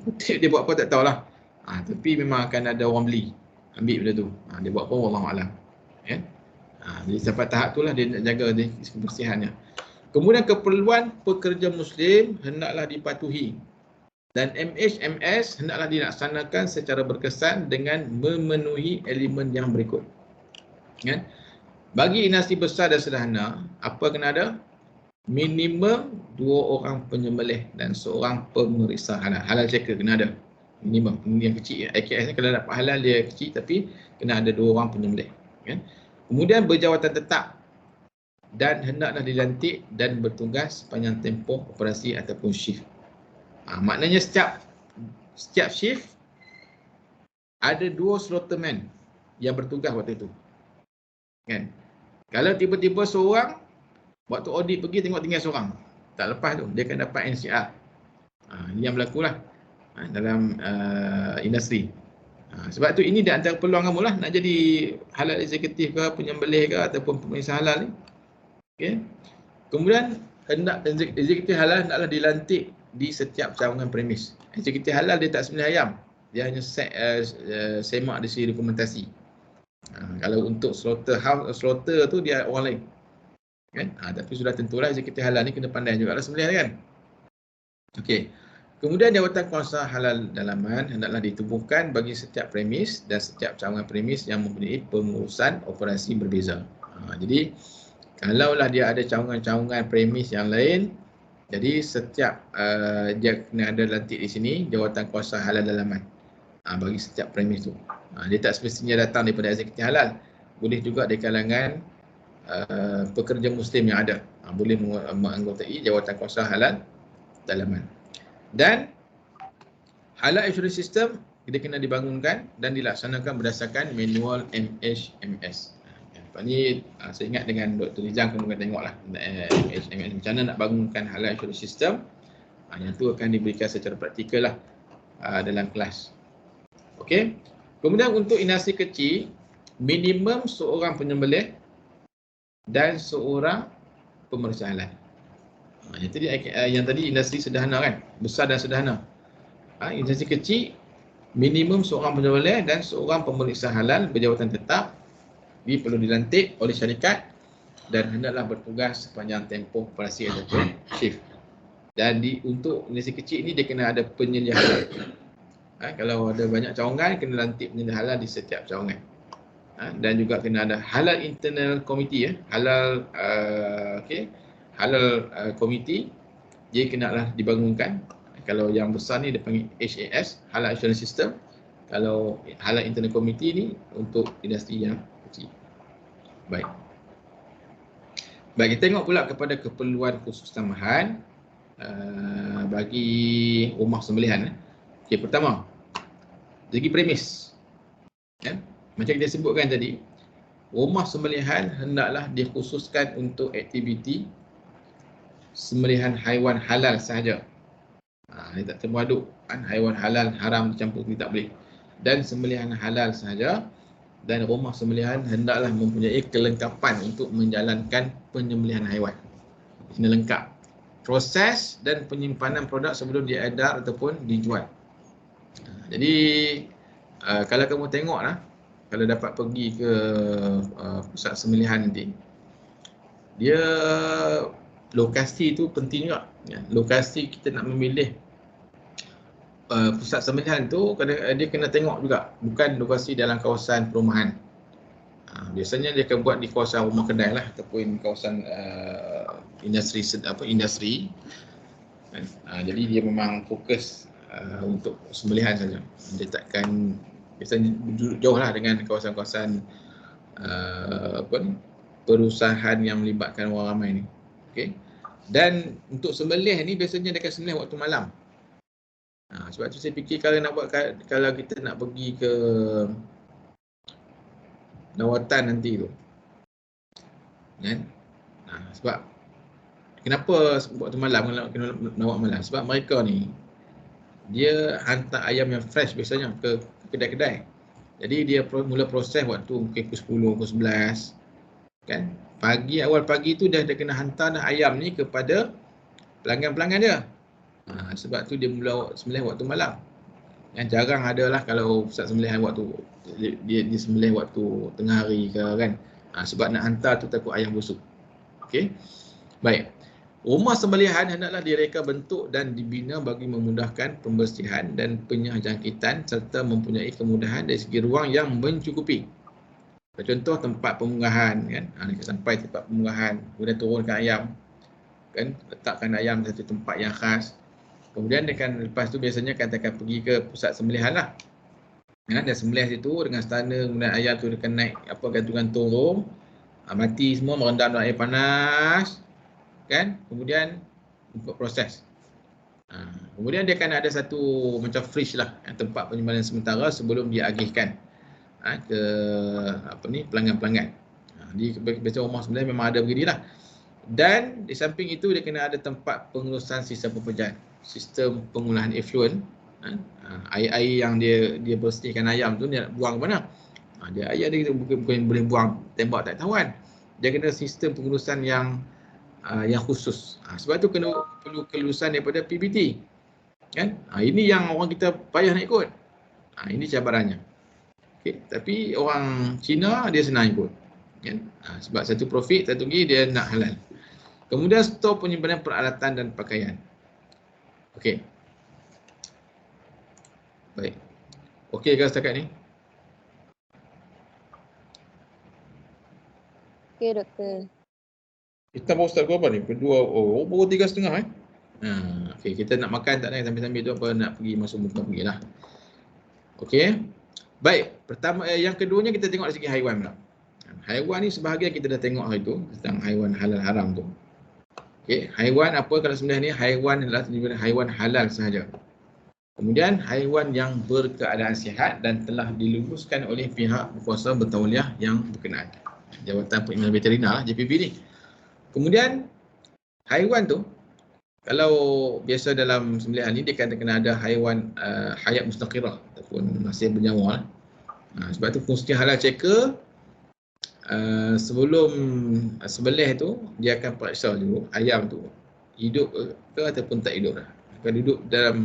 Kutip dia buat apa tak tahulah. Tapi memang akan ada orang beli, ambil benda tu. Dia buat apa wallahualam. Jadi sampai tahap itulah dia nak jaga kebersihannya. Kemudian keperluan pekerja Muslim hendaklah dipatuhi dan MHMS hendaklah dilaksanakan secara berkesan dengan memenuhi elemen yang berikut. Bagi dinasti besar dan sederhana, apa kena ada? Minimum 2 orang penyembelih dan seorang pemeriksa halal. Halal checker kena ada. Minimum. Ini yang kecil. AKS ni kalau dapat halal dia kecil tapi kena ada 2 orang penyembelih. Kemudian berjawatan tetap dan hendaklah dilantik dan bertugas sepanjang tempoh operasi ataupun shift. Maknanya setiap shift ada 2 slaughterman yang bertugas waktu itu. Kan? Kalau tiba-tiba seorang waktu audit pergi tengok tinggal seorang, tak lepas tu dia akan dapat NCR. Ini yang berlaku lah dalam industri. Sebab tu ini di antara peluang kamu lah nak jadi halal eksekutif ke, penyembelih ke ataupun pemeriksa halal ni. Okay. Kemudian eksekutif halal hendaklah dilantik di setiap cawangan premis. Eksekutif halal dia tak sembelih ayam, dia hanya semak di sisi dokumentasi. Kalau untuk slaughter tu dia orang lain. Kan? Tapi sudah tentulah eksekutif halal ni kena pandai juga lah sembelih kan. Okey. Kemudian jawatan kuasa halal dalaman hendaklah ditubuhkan bagi setiap premis dan setiap cawangan premis yang mempunyai pengurusan operasi berbeza. Jadi kalaulah dia ada cawangan-cawangan premis yang lain, jadi setiap dia kena ada lantik di sini jawatan kuasa halal dalaman bagi setiap premis tu. Dia tak semestinya datang daripada eksekutif halal, boleh juga dari kalangan pekerja Muslim yang ada, boleh menganggotai jawatan kuasa halal dalaman. Dan halal insurance system dia kena dibangunkan dan dilaksanakan berdasarkan manual MHMS. Lepas ni saya ingat dengan Dr. Nizam kena tengoklah MHMS macam mana nak bangunkan halal insurance system. Yang tu akan diberikan secara praktikal lah dalam kelas. Okey. Kemudian untuk dinasti kecil, minimum seorang penyembelih dan seorang pemeriksa halal. Yang tadi industri sederhana kan, besar dan sederhana. Industri kecil, minimum seorang penyembelih dan seorang pemeriksa halal berjawatan tetap. Dia perlu dilantik oleh syarikat dan hendaklah bertugas sepanjang tempoh operasi ataupun shift. Dan untuk industri kecil ni dia kena ada penyelia halal. Kalau ada banyak cawangan, kena lantik penyelia halal di setiap cawangan. Dan juga kena ada halal internal committee, halal halal committee dia kenalah dibangunkan. Kalau yang besar ni dia panggil HAS, halal insurance system. Kalau halal internal committee ni untuk industri yang kecil. Baik, kita tengok pula kepada keperluan khusus tambahan. bagi rumah sembelihan. Okey, pertama, segi premis. Ya, macam kita sebutkan tadi, rumah sembelihan hendaklah dikhususkan untuk aktiviti sembelihan haiwan halal sahaja. Dia tak campur aduk kan, haiwan halal haram dicampur tak boleh. Dan sembelihan halal sahaja, dan rumah sembelihan hendaklah mempunyai kelengkapan untuk menjalankan penyembelihan haiwan. Kena lengkap proses dan penyimpanan produk sebelum diedar ataupun dijual. Jadi kalau kamu tengoklah, kalau dapat pergi ke pusat sembelihan nanti, dia lokasi tu penting juga. Lokasi kita nak memilih pusat sembelihan tu, dia kena tengok juga, bukan lokasi dalam kawasan perumahan. Biasanya dia akan buat di kawasan rumah kedai lah, ataupun kawasan industri. Jadi dia memang fokus untuk sembelihan saja. Dia takkan, biasanya jauh lah dengan kawasan-kawasan perusahaan yang melibatkan orang ramai ni. Okay. Dan untuk sembelih ni biasanya dia akan sembelih waktu malam. Sebab tu saya fikir kalau kita nak pergi ke lawatan nanti tu, kan? Sebab kenapa waktu malam, kena lawat malam? Sebab mereka ni dia hantar ayam yang fresh biasanya ke kedai-kedai. Jadi dia mula proses waktu mungkin pukul 10, pukul 11, kan? Awal pagi tu dia kena hantar dah ayam ni kepada pelanggan-pelanggan dia. Sebab tu dia mula sembelih waktu malam. Yang jarang ada lah kalau pusat sembelihan waktu dia sembelih waktu tengah hari ke, kan. Sebab nak hantar tu takut ayam busuk. Okey. Baik. Rumah sembelihan hendaklah direka bentuk dan dibina bagi memudahkan pembersihan dan penyahjangkitan serta mempunyai kemudahan dari segi ruang yang mencukupi. Contoh tempat pemunggahan, kan. Sampai tempat pemunggahan, kemudian turunkan ayam, kan, letakkan ayam di satu tempat yang khas. Kemudian dia akan, lepas tu biasanya akan pergi ke pusat sembelihan lah. Dia sembelih situ dengan stana, kemudian ayam tu dia akan naik gantung-gantung turun, mati semua, merendam dalam air panas, kan. Kemudian untuk proses. Kemudian dia akan ada satu macam fridge lah, tempat penyimpanan sementara sebelum dia agihkan ke pelanggan-pelanggan. Di biasa rumah sembelihan memang ada beginilah. Dan di samping itu dia kena ada tempat pengurusan sistem pepejahan, sistem pengolahan effluent. Air-air yang dia bersihkan ayam tu dia nak buang ke mana? Ayam dia bukan boleh buang tembak tak tahuan. Dia kena sistem pengurusan yang khusus. Sebab tu perlu kelulusan daripada PBT, kan? Ini yang orang kita payah nak ikut. Ini cabarannya. Okay. Tapi orang Cina dia senang ikut, kan? Sebab satu profit, satu lagi dia nak halal. Kemudian stor penyimpanan peralatan dan pakaian. Okey. Baik. Okey ke setakat ni? Okey, doktor. Kita baru start apa ni? Kedua, baru 3.30 okey, kita nak makan tak nak sambil-sambil tu apa nak pergi masuk muka pergilah. Okey. Baik, pertama yang keduanya kita tengok dari segi haiwan pula. Haiwan ni sebahagian kita dah tengok hari tu tentang haiwan halal haram tu. Okey, haiwan apa kalau sebenarnya ni? Haiwan adalah haiwan halal sahaja. Kemudian haiwan yang berkeadaan sihat dan telah diluluskan oleh pihak berkuasa bertauliah yang berkenaan. Jabatan Perkhidmatan Veteriner lah, JPV ni. Kemudian haiwan tu kalau biasa dalam sembelihan ni dia kena ada haiwan hayat mustaqirah ataupun masih bernyawa lah. Sebab tu fungsi halal checker sebelum sembelih tu dia akan periksa dulu ayam tu hidup ke ataupun tak hidup lah. Kalau hidup dalam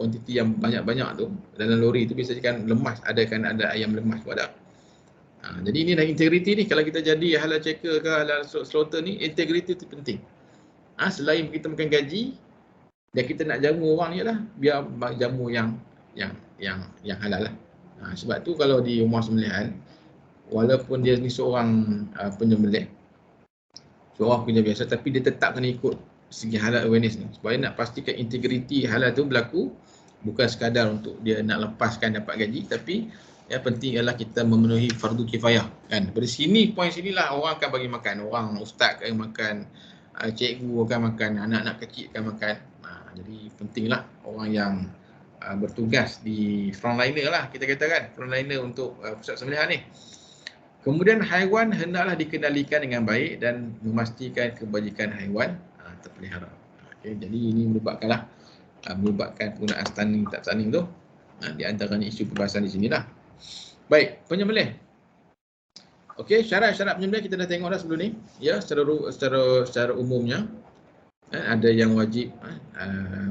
kuantiti yang banyak-banyak tu dalam lori tu biasanya kan lemas, ada ayam lemas pun ada. Jadi ini dah integriti ni. Kalau kita jadi halal checker ke halal slaughter ni, integriti tu penting. Selain kita makan gaji, dan kita nak jamu orang ni lah, biar jamu yang halal lah. Sebab tu kalau di rumah sembelihan, walaupun dia ni seorang penyembelih, seorang kerja biasa, tapi dia tetap kena ikut segi halal awareness ni. Supaya nak pastikan integriti halal tu berlaku, bukan sekadar untuk dia nak lepaskan dapat gaji, tapi yang penting ialah kita memenuhi fardu kifayah, kan. Dari sini, poin sinilah orang akan bagi makan. Orang ustaz akan makan, cikgu akan makan, anak-anak kecil akan makan. Jadi pentinglah orang yang bertugas di frontliner lah, kita katakan frontliner untuk pusat sembelihan ni. Kemudian haiwan hendaklah dikendalikan dengan baik dan memastikan kebajikan haiwan terpelihara. Okay, jadi ini merupakan penggunaan stunning tak stunning tu di antaranya isu pembahasan di sinilah. Baik, penyembelih. Okey, syarat-syarat penyembelih kita dah tengok dah sebelum ni. Ya, secara umumnya ada yang wajib,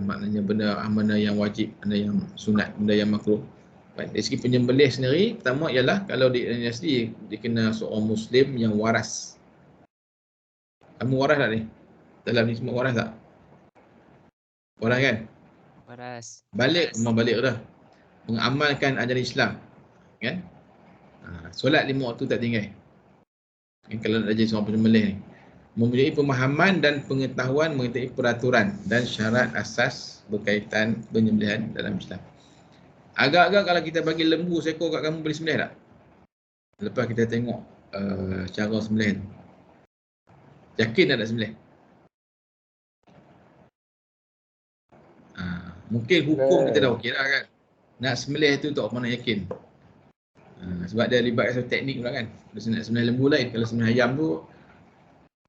maknanya benda yang wajib, benda yang sunat, benda yang makruh. Baik, dari segi penyembelih sendiri, pertama ialah kalau di Indonesia dia kena seorang Muslim yang waras. Kamu waras tak ni? Dalam ni semua waras tak? Waras kan? Waras. Balik, memang balik dah. Mengamalkan ajaran Islam. Kan? Solat 5 waktu tak tinggal. Kalau nak jadi seorang penyembelih ni. Mempunyai pemahaman dan pengetahuan mengenai peraturan dan syarat asas berkaitan penyembelihan dalam Islam. Agak-agak kalau kita bagi lembu seekor kat kamu, boleh sembelih tak? Lepas kita tengok cara sembelih tu. Yakin tak nak sembelih? Mungkin hukum kita dah okey lah kan. Nak sembelih tu tak mana yakin. Sebab dia libatkan satu teknik pula kan. Kalau nak sembelih lembu lain, kalau sembelih ayam tu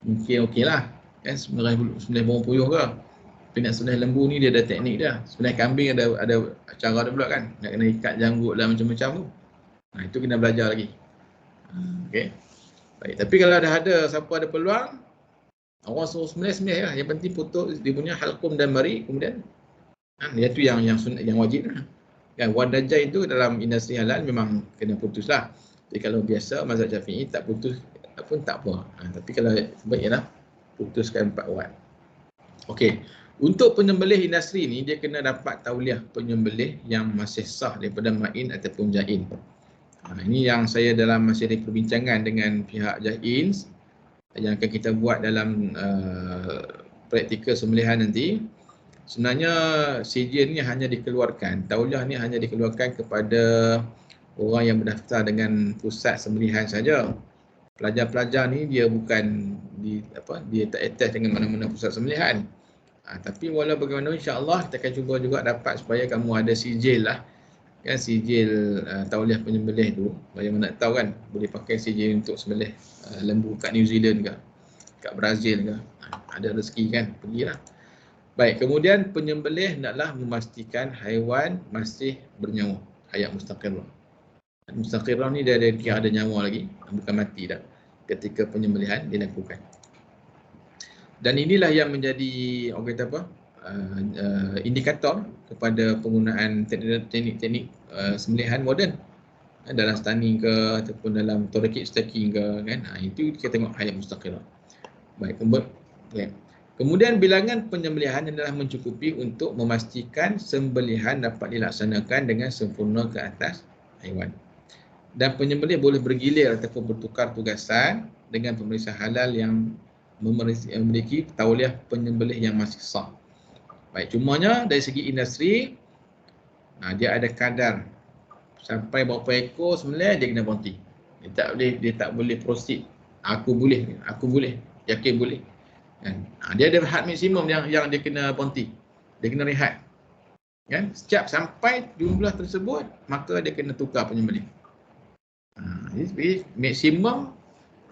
mungkin okey lah. Kan sembelih burung puyuh ke. Tapi nak sembelih lembu ni dia ada teknik dia. Sembelih kambing ada cara dia pula kan. Nak kena ikat janggut dan macam-macam tu. Itu kena belajar lagi. Okey. Baik, tapi kalau ada siapa ada peluang, orang suruh sembelih lah. Yang penting putus dia punya halqum dan mari, kemudian itu yang sunat, yang wajib lah. Kan wadajah itu dalam industri halal memang kena putus lah. Jadi kalau biasa mazhab Syafi'i tak putus pun tak apa. Tapi kalau sebaiknya putuskan 4 wad. Okey. Untuk penyembelih industri ni dia kena dapat tauliah penyembelih yang masih sah daripada ma'in ataupun ja'in. Ini yang saya dalam masih ada perbincangan dengan pihak ja'in yang akan kita buat dalam praktikal sembelihan nanti. Sebenarnya sijil ni hanya dikeluarkan, tauliah ni hanya dikeluarkan kepada orang yang berdaftar dengan pusat sembelihan saja. Pelajar-pelajar ni dia bukan dia tak attach dengan mana-mana pusat sembelihan. Tapi walau bagaimana insya-Allah kita akan cuba juga dapat supaya kamu ada sijil lah. Kan sijil tauliah penyembelih tu, bagaimana nak tahu kan, boleh pakai sijil untuk sembelih lembu kat New Zealand ke, kat Brazil ke. Ada rezeki kan, pergilah. Baik, kemudian penyembelih hendaklah memastikan haiwan masih bernyawa, hayat mustaqirrah. Mustaqirrah ni dia ada nyawa lagi, bukan mati dah ketika penyembelihan dilakukan. Dan inilah yang menjadi orang kata apa? Indikator kepada penggunaan teknik-teknik sembelihan moden dalam stunning ke ataupun dalam thoracic stacking ke kan. Itu kita tengok hayat mustaqirrah. Baik, kemudian bilangan penyembelihan adalah mencukupi untuk memastikan sembelihan dapat dilaksanakan dengan sempurna ke atas haiwan. Dan penyembelih boleh bergilir ataupun bertukar tugasan dengan pemeriksa halal yang memiliki tauliah penyembelih yang masih sah. Baik, cumanya dari segi industri dia ada kadar sampai berapa ekor sembelih dia kena berhenti. Dia tak boleh proceed. Aku boleh, yakin boleh. Kan? Dia ada had maksimum yang dia kena berhenti. Dia kena rehat. Kan? Setiap sampai jumlah tersebut, maka dia kena tukar penyembelih. Jadi maksimum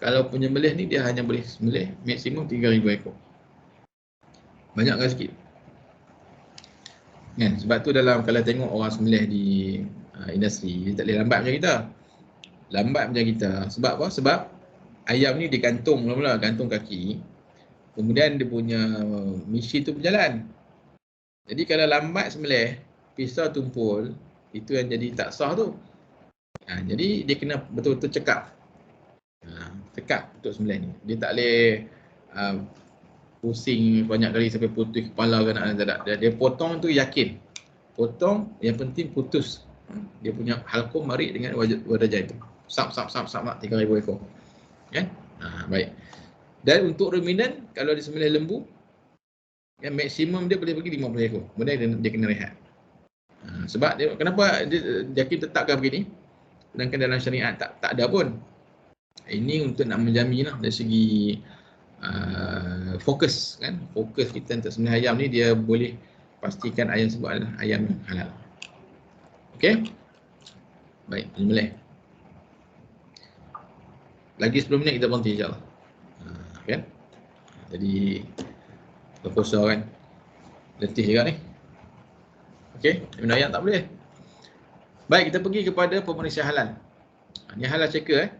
kalau penyembelih ni dia hanya boleh sembelih maksimum 3,000 ekor. Banyak ke sikit? Kan? Sebab tu dalam kalau tengok orang sembelih di industri, dia tak boleh lambat macam kita. Lambat macam kita. Sebab apa? Sebab ayam ni digantung mula-mula, gantung kaki. Kemudian dia punya mesin tu berjalan. Jadi kalau lambat sembelih, pisau tumpul, itu yang jadi tak sah tu. Jadi dia kena betul-betul cekap. Cekap untuk sembelih ni. Dia tak boleh pusing banyak kali sampai putus kepala ke nak tak. Dia potong tu yakin. Potong, yang penting putus. Dia punya halqum marik dengan wadajah itu. Sap 3,000 ekor. Kan? Baik. Dan untuk ruminant, kalau disembelih lembu, yang maksimum dia boleh pergi 50 ekor. Kemudian dia kena rehat. Sebab dia, kenapa dia yakin tetapkan begini? Sedangkan dalam syariat tak ada pun. Ini untuk nak menjamin lah dari segi fokus kan. Fokus kita untuk sembelih ayam ni dia boleh pastikan ayam tersebut adalah ayam yang halal. Okey. Baik, penyembelih. Lagi 10 minit kita berhenti insya-Allah. Kan? Jadi berpuasa kan. Letih juga ni. Okey, minum ayam tak boleh. Baik, kita pergi kepada pemeriksaan halal. Ni halal checker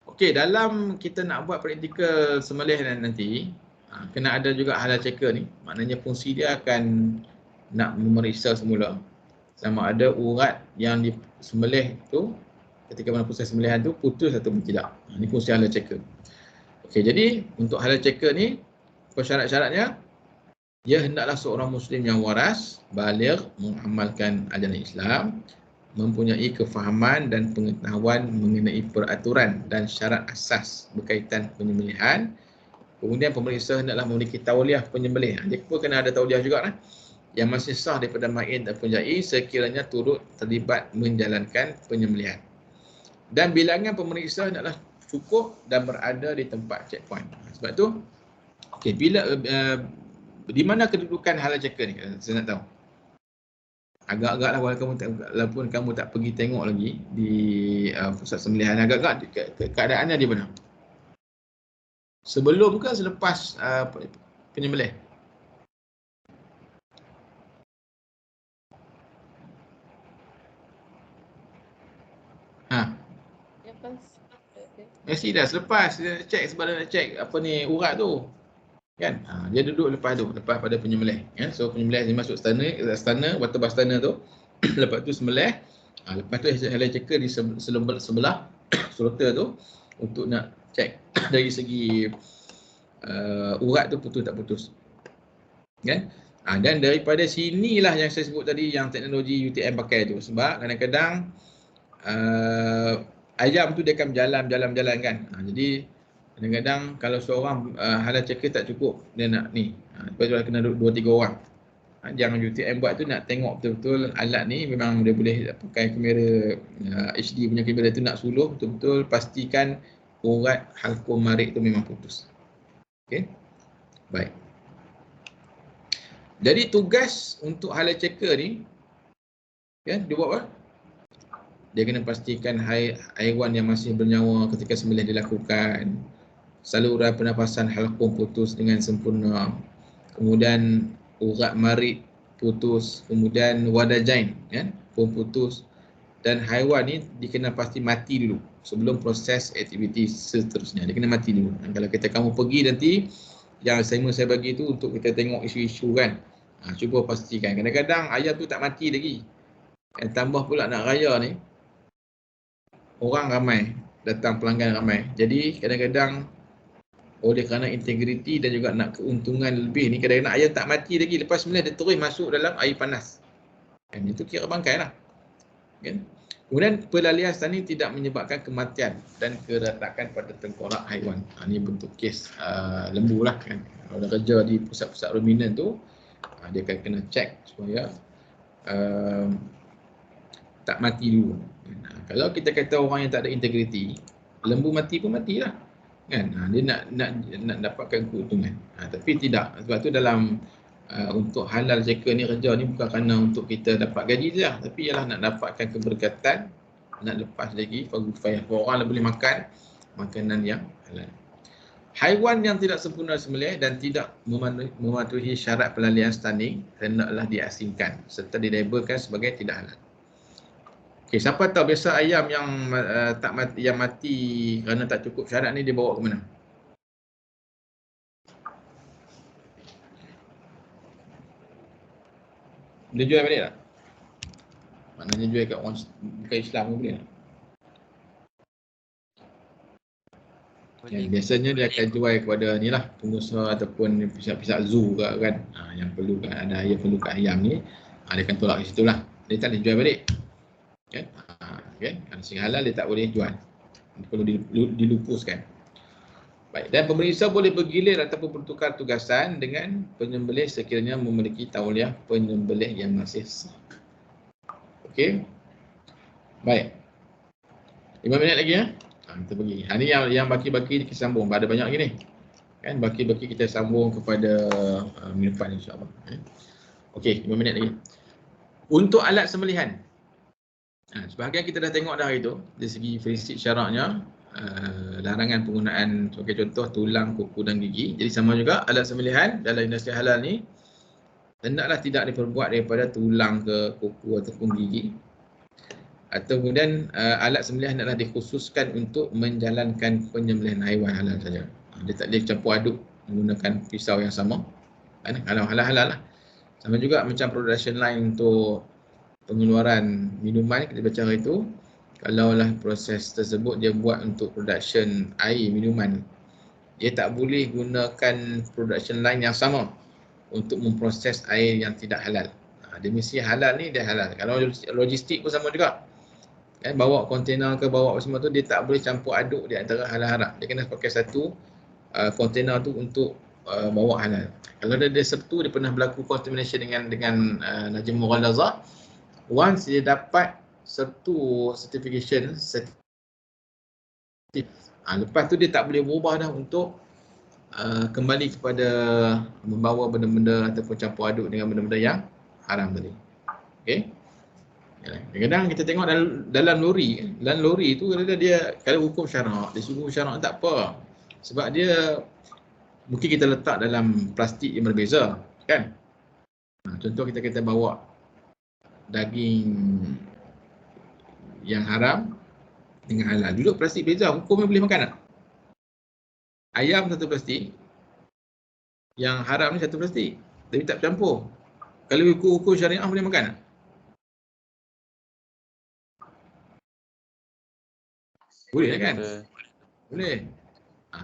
Okey, dalam kita nak buat praktikal sembelih nanti, kena ada juga halal checker ni. Maknanya fungsi dia akan nak memeriksa semula sama ada urat yang disembelih tu ketika mana proses sembelihan tu putus atau tidak. Ini fungsi halal checker. Okey, jadi untuk halal checker ni persyarat-syaratnya dia hendaklah seorang muslim yang waras, baligh, mengamalkan ajaran Islam, mempunyai kefahaman dan pengetahuan mengenai peraturan dan syarat asas berkaitan penyembelihan. Kemudian pemeriksa hendaklah memiliki tauliah penyembelih. Dia pun kena ada tauliah juga yang masih sah daripada ma'in dan penjai sekiranya turut terlibat menjalankan penyembelihan. Dan bilangan pemeriksa hendaklah cukup dan berada di tempat checkpoint. Sebab tu, okey, bila di mana kedudukan halal checker ni? Saya nak tahu. Agak-agaklah walaupun kamu tak pergi tengok lagi di pusat sembelihan, agak-agak keadaannya di mana? Sebelum ke selepas penyembelih? Mesti dah selepas dia check sebab dia nak check apa ni urat tu. Kan? Dia duduk lepas pada penyembelih. Ya? So penyembelih dia masuk stana, water bastana tu. Lepas tu sembelih. Lepas tu halal checker di sebelah slaughter tu untuk nak check dari segi urat tu putus tak putus. Kan? Dan daripada sinilah yang saya sebut tadi yang teknologi UTM pakai tu. Sebab kadang-kadang ayam tu dia akan jalan kan. Jadi kadang-kadang kalau seorang halal checker tak cukup, dia nak ni. Lepas tu kena 2-3 orang. Yang UTM buat tu nak tengok betul-betul alat ni memang dia boleh pakai kamera HD punya kamera tu nak suluh betul-betul pastikan urat halqum marik tu memang putus. Okey. Baik. Jadi tugas untuk halal checker ni kan dia buat apa? Dia kena pastikan haiwan yang masih bernyawa ketika sembelih dilakukan. Saluran pernafasan halqum putus dengan sempurna. Kemudian urat marik putus, kemudian wadajain kan pun putus, dan haiwan ni dikena pasti mati dulu sebelum proses aktiviti seterusnya. Dia kena mati dulu. Dan kalau kamu pergi nanti yang saya bagi tu untuk kita tengok isu-isu kan. Cuba pastikan. Kadang-kadang ayam tu tak mati lagi. Dan tambah pula nak raya ni orang ramai, datang pelanggan ramai. Jadi kadang-kadang oleh kerana integriti dan juga nak keuntungan lebih ni, kadang-kadang ayam tak mati lagi, lepas sembelih dia terus masuk dalam air panas. Kan itu kira bangkai lah. Kan? Kemudian pelalian stani tidak menyebabkan kematian dan keretakan pada tengkorak haiwan. Ini bentuk kes lembu lah kan. Kalau dah kerja di pusat-pusat ruminan tu, dia akan kena cek supaya tak mati dulu. Kalau kita kata orang yang tak ada integriti, lembu mati pun matilah. Kan? Dia nak dapatkan keuntungan. Tapi tidak. Sebab tu dalam untuk halal checker ni kerja ni bukan kerana untuk kita dapat gaji saja, tapi ialah nak dapatkan keberkatan, nak lepas lagi orang boleh makan makanan yang halal. Haiwan yang tidak sempurna sembelih dan tidak mematuhi syarat pelalian stunning hendaklah diasingkan serta dilabelkan sebagai tidak halal. Okey, siapa tahu biasa ayam yang mati kerana tak cukup syarat ni dibawa ke mana? Dia jual balik tak? Maknanya jual kat orang bukan Islam pun boleh tak? Biasanya dia akan jual kepada ni lah, pengusaha ataupun pihak-pihak zoo kan. Yang perlu ada ayam perlu kat ayam ni, dia akan tolak kat situ lah. Dia tak boleh jual balik. Kan? Kan? Sehingga halal dia tak boleh jual. Dia perlu dilupuskan. Baik, dan pemeriksa boleh bergilir ataupun bertukar tugasan dengan penyembelih sekiranya memiliki tauliah penyembelih yang masih sah. Okey. Baik. 5 minit lagi ya. Kita pergi. Ini yang baki-baki kita sambung. Ada banyak lagi ni. Kan baki-baki kita sambung kepada minggu depan insya-Allah. Okey, 5 minit lagi. Untuk alat sembelihan. Sebahagian kita dah tengok dah hari tu, dari segi prinsip syaraknya, larangan penggunaan sebagai contoh tulang, kuku dan gigi. Jadi sama juga alat sembelihan dalam industri halal ni hendaklah tidak diperbuat daripada tulang ke kuku ataupun gigi. Atau kemudian alat sembelihan hendaklah dikhususkan untuk menjalankan penyembelihan haiwan halal saja. Dia tak boleh campur aduk menggunakan pisau yang sama. Kalau halal-halal lah. Sama juga macam production line untuk pengeluaran minuman kita baca hari itu, kalaulah proses tersebut dia buat untuk production air minuman, dia tak boleh gunakan production line yang sama untuk memproses air yang tidak halal. Dia mesti halal ni dia halal. Kalau logistik pun sama juga. Bawa kontainer ke bawa semua tu dia tak boleh campur aduk di antara halal haram. Dia kena pakai satu kontainer tu untuk bawa halal. Kalau dia sertu, dia pernah berlaku contamination dengan Najib Mughallazah, once dia dapat sertu certification, lepas tu dia tak boleh berubah dah untuk kembali kepada membawa benda-benda ataupun campur aduk dengan benda-benda yang haram tadi. Okey. Kadang-kadang kita tengok dalam lori, dalam lori tu kadang dia kalau hukum syarak, dia suruh syarak tak apa. Sebab dia mungkin kita letak dalam plastik yang berbeza, kan? Contoh kita bawa daging yang haram dengan halal, duduk plastik beza, hukumnya boleh makan tak? Ayam satu plastik, yang haram ni satu plastik, tapi tak campur. Kalau hukum syariah boleh makan tak? Boleh kan? Boleh.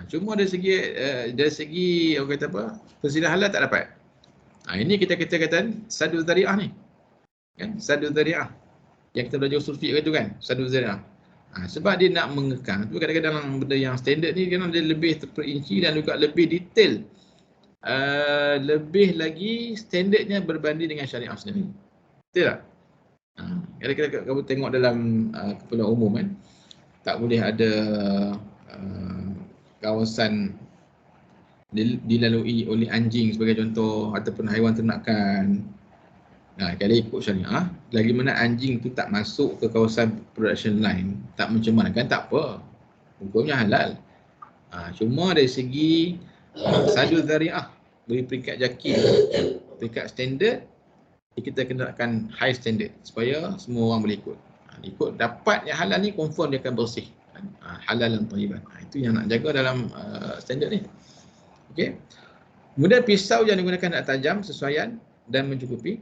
Cuma dari segi orang kata apa? Persidangan halal tak dapat. Ini kita kata saddu dzari'ah ni. Kan? Saddu dzari'ah. Yang kita belajar usul fiqh tu kan, saddu dzari'ah. Sebab dia nak mengekang tu, kadang-kadang benda yang standard ni kan dia lebih terperinci dan juga lebih detail. Lebih lagi standardnya berbanding dengan syariah sendiri. Betul tak? Kadang-kadang kamu tengok dalam keperluan umum kan, tak boleh ada kawasan dilalui oleh anjing sebagai contoh ataupun haiwan ternakan. Kalau ikut syariah, lagi mana anjing tu tak masuk ke kawasan production line, tak mencemarkan, tak apa. Hukumnya halal. Cuma dari segi saddu dzari'ah, beri peringkat jaki, peringkat standard, kita kenakan high standard supaya semua orang boleh ikut. Ikut dapat yang halal ni confirm dia akan bersih. Halal dan thayyiban. Itu yang nak jaga dalam standard ni. Okey. Kemudian pisau yang digunakan nak tajam, sesuaian dan mencukupi.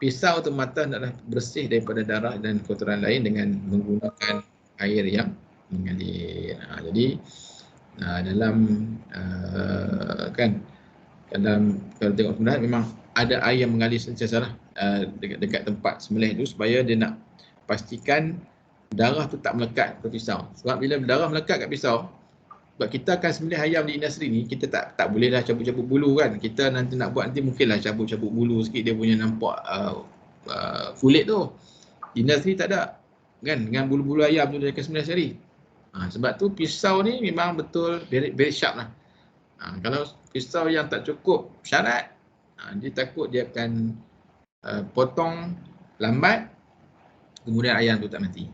Pisau atau mata adalah bersih daripada darah dan kotoran lain dengan menggunakan air yang mengalir. Jadi dalam dalam kalau tengok sebenarnya memang ada air yang mengalir sentiasa dekat tempat sembelih itu supaya dia nak pastikan darah tu tak melekat ke pisau. Sebab bila darah melekat kat pisau, sebab kita akan sembelih ayam di industri ni, kita tak bolehlah cabut-cabut bulu kan. Kita nanti nak buat nanti mungkinlah cabut-cabut bulu sikit, dia punya nampak kulit tu. Industri tak ada kan, dengan bulu-bulu ayam tu dia akan sembelih sehari. Sebab tu pisau ni memang betul very sharp lah. Kalau pisau yang tak cukup syarat, dia takut dia akan potong lambat, kemudian ayam tu tak mati.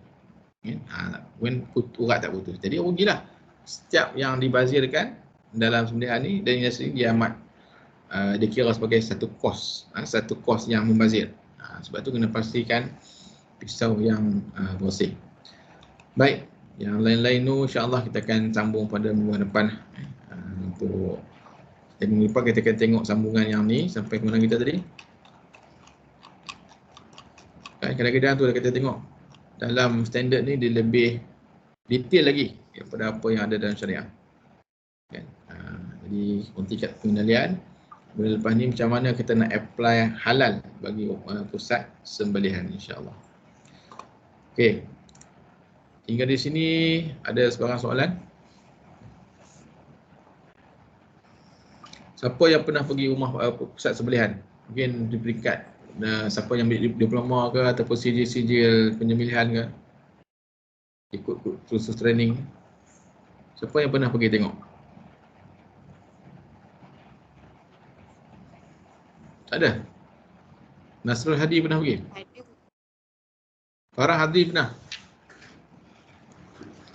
When urat tak putus. Jadi rugilah. Setiap yang dibazirkan dalam sembelihan ni dan industri dia amat dikira sebagai satu kos yang membazir. Sebab tu kena pastikan pisau yang bersih. Baik, yang lain-lain tu insya-Allah kita akan sambung pada minggu depan. Untuk minggu depan kita akan tengok sambungan yang ni sampai ke mana kita tadi. Kadang-kadang tu kita tengok dalam standard ni dia lebih detail lagi daripada apa yang ada dalam syariah. Kan? Jadi tingkat pengendalian. Bulan lepas ni macam mana kita nak apply halal bagi pusat sembelihan insya-Allah. Okey. Hingga di sini ada sebarang soalan? Siapa yang pernah pergi rumah pusat sembelihan? Mungkin di peringkat siapa yang ambil diploma ke ataupun sijil-sijil penyembelihan ke? Ikut kursus training. Siapa yang pernah pergi tengok? Tak ada? Nasrul Hadi pernah pergi? Farah Hadi pernah?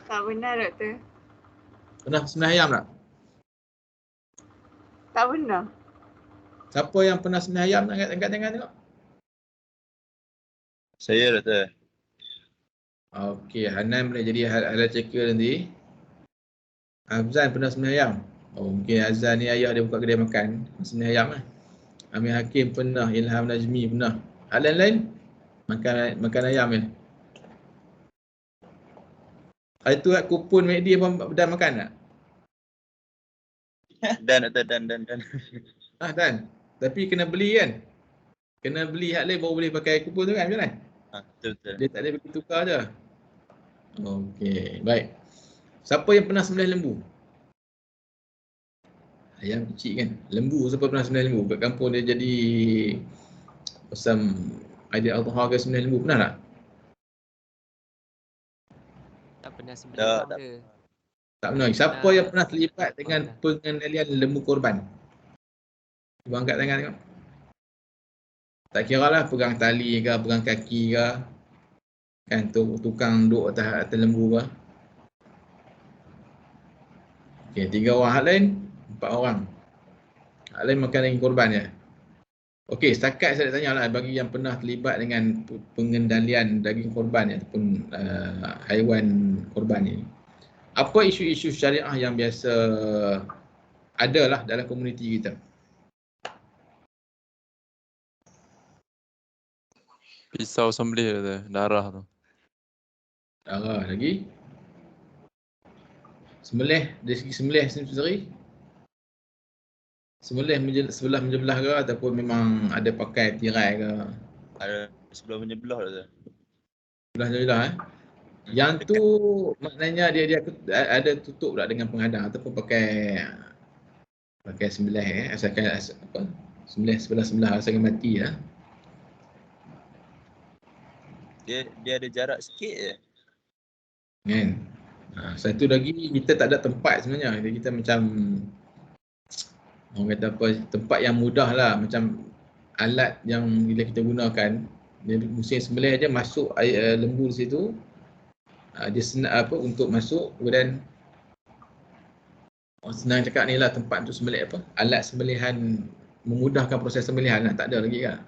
Tak benar doktor. Pernah sembelih ayam tak? Tak benar. Siapa yang pernah sembelih ayam nak angkat tangan tengok? Saya doktor. Okey, Hanan boleh jadi halal checker nanti. Azan pernah sembelih ayam? Oh, mungkin Azan ni ayah dia buka kedai makan, sembelih ayam lah. Amir Hakim pernah, Ilham Najmi pernah. Hal lain makan ayam ni. Hari tu kupon McD apa dah makan tak? Dan doktor, dan. Ah, Dan. Tapi kena beli kan? Kena beli hak lain baru boleh pakai kupon tu kan? Macam mana? Betul. Dia tak boleh pergi tukar je. Okey, baik. Siapa yang pernah sembelih lembu? Ayam kecil kan? Lembu, siapa pernah sembelih lembu? Kat kampung dia jadi pasal Aidil Adha ke sembelih lembu, pernah tak? Tak pernah Tak, sembelih tak. ke? Tak pernah. Siapa yang pernah terlibat dengan pernah. pengendalian lembu korban? Cuba angkat tangan tengok. Tak kira lah pegang tali ke, pegang kaki ke. Kan tukang duduk atas lembu ke. Okey, 3 orang. Hak lain 4 orang. Hak lain makan daging korban je. Okey, setakat saya nak tanya lah bagi yang pernah terlibat dengan pengendalian daging korban ataupun haiwan korban ni. Apa isu-isu syariah yang biasa ada lah dalam komuniti kita? Pisau sembelih tu, darah tu. Darah lagi. Sembelih, dari segi sembelih sendiri. Sembelih sebelah ke ataupun memang ada pakai tirai ke? Ada sebelah menyebelah doktor. Sebelah Yang tu maknanya dia ada tutup tak dengan penghadang ataupun pakai sembelih asalkan apa? Sembelih sebelah asalkan mati lah. Dia ada jarak sikit je. Kan? Satu lagi kita tak ada tempat sebenarnya. Kita macam orang kata apa, tempat yang mudah lah, macam alat yang bila kita gunakan dia musim sembelih aja masuk lembu di situ, dia senang apa untuk masuk, kemudian senang cakap ni lah tempat untuk sembelih apa, alat sembelihan memudahkan proses sembelihan lah, tak ada lagi kan.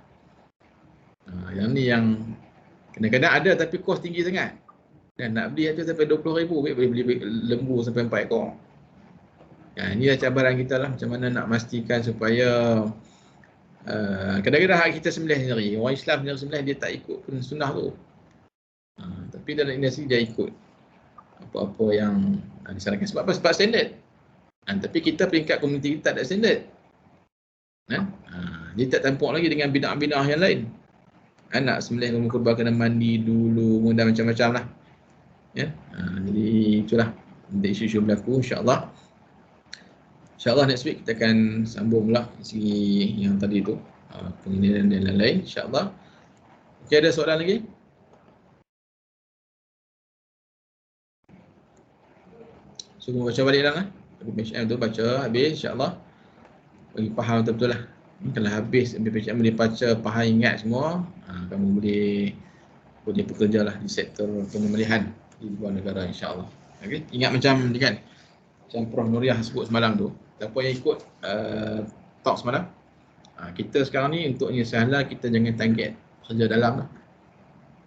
Yang ni yang kadang-kadang ada tapi kos tinggi sangat kan, nak beli tu sampai 20,000 boleh beli lembu sampai 4 ekor. Inilah cabaran kita lah, macam mana nak pastikan supaya kadang-kadang hak kita sembelih sendiri, orang Islam sendiri dia tak ikut pun sunnah tu. Tapi dalam industri dia ikut apa-apa yang disarankan sebab apa? Sebab standard. Tapi kita peringkat komuniti kita tak ada standard. Dia tak tampuk lagi dengan bid'ah-bid'ah yang lain. Nak sembelih kurban kena mandi dulu, dan macam-macam lah. Jadi itulah isu-isu berlaku, insyaAllah. InsyaAllah next week kita akan sambung pula segi yang tadi tu, pengendalian dan lain-lain, insyaAllah. Okey, ada soalan lagi? Sungguh baca balik dah. BPHM tu baca habis, insyaAllah. Bagi faham betul-betul lah. Kalau habis BPHM boleh baca, faham, ingat semua, kamu boleh bekerja lah di sektor pemilihan di luar negara, insyaAllah. Okay? Ingat macam ni kan, macam Prof Nuriah sebut semalam tu, siapa yang ikut talk semalam, kita sekarang ni untuk salah kita jangan target kerja dalam lah.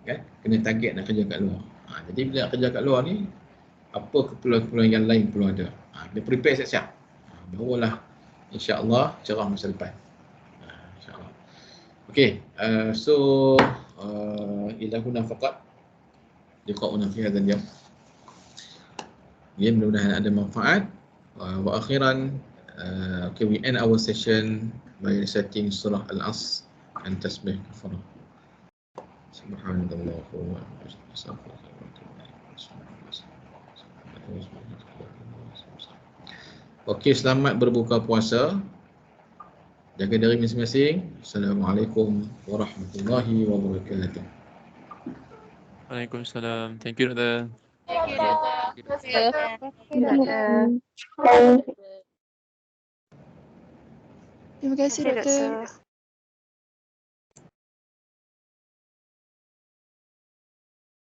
Kan? Kena target nak kerja kat luar. Jadi bila nak kerja kat luar ni, apa keperluan-keperluan yang lain perlu ada. Dia prepare siap-siap. Barulah insya-Allah cerah masa depan. Insya-Allah. Okey, so ilahuna faqat liqa'una fi hadzal yawm. Ya, mudah-mudahan ada manfaat. Wa akhiran, okay, we end our session by reciting surah Al-Asr and tasbih kafarah. Subhanallah wa bihamdihi. Okey, selamat berbuka puasa. Jaga diri masing-masing. Assalamualaikum warahmatullahi wabarakatuh. Waalaikumsalam. Thank you doktor. Terima kasih doktor.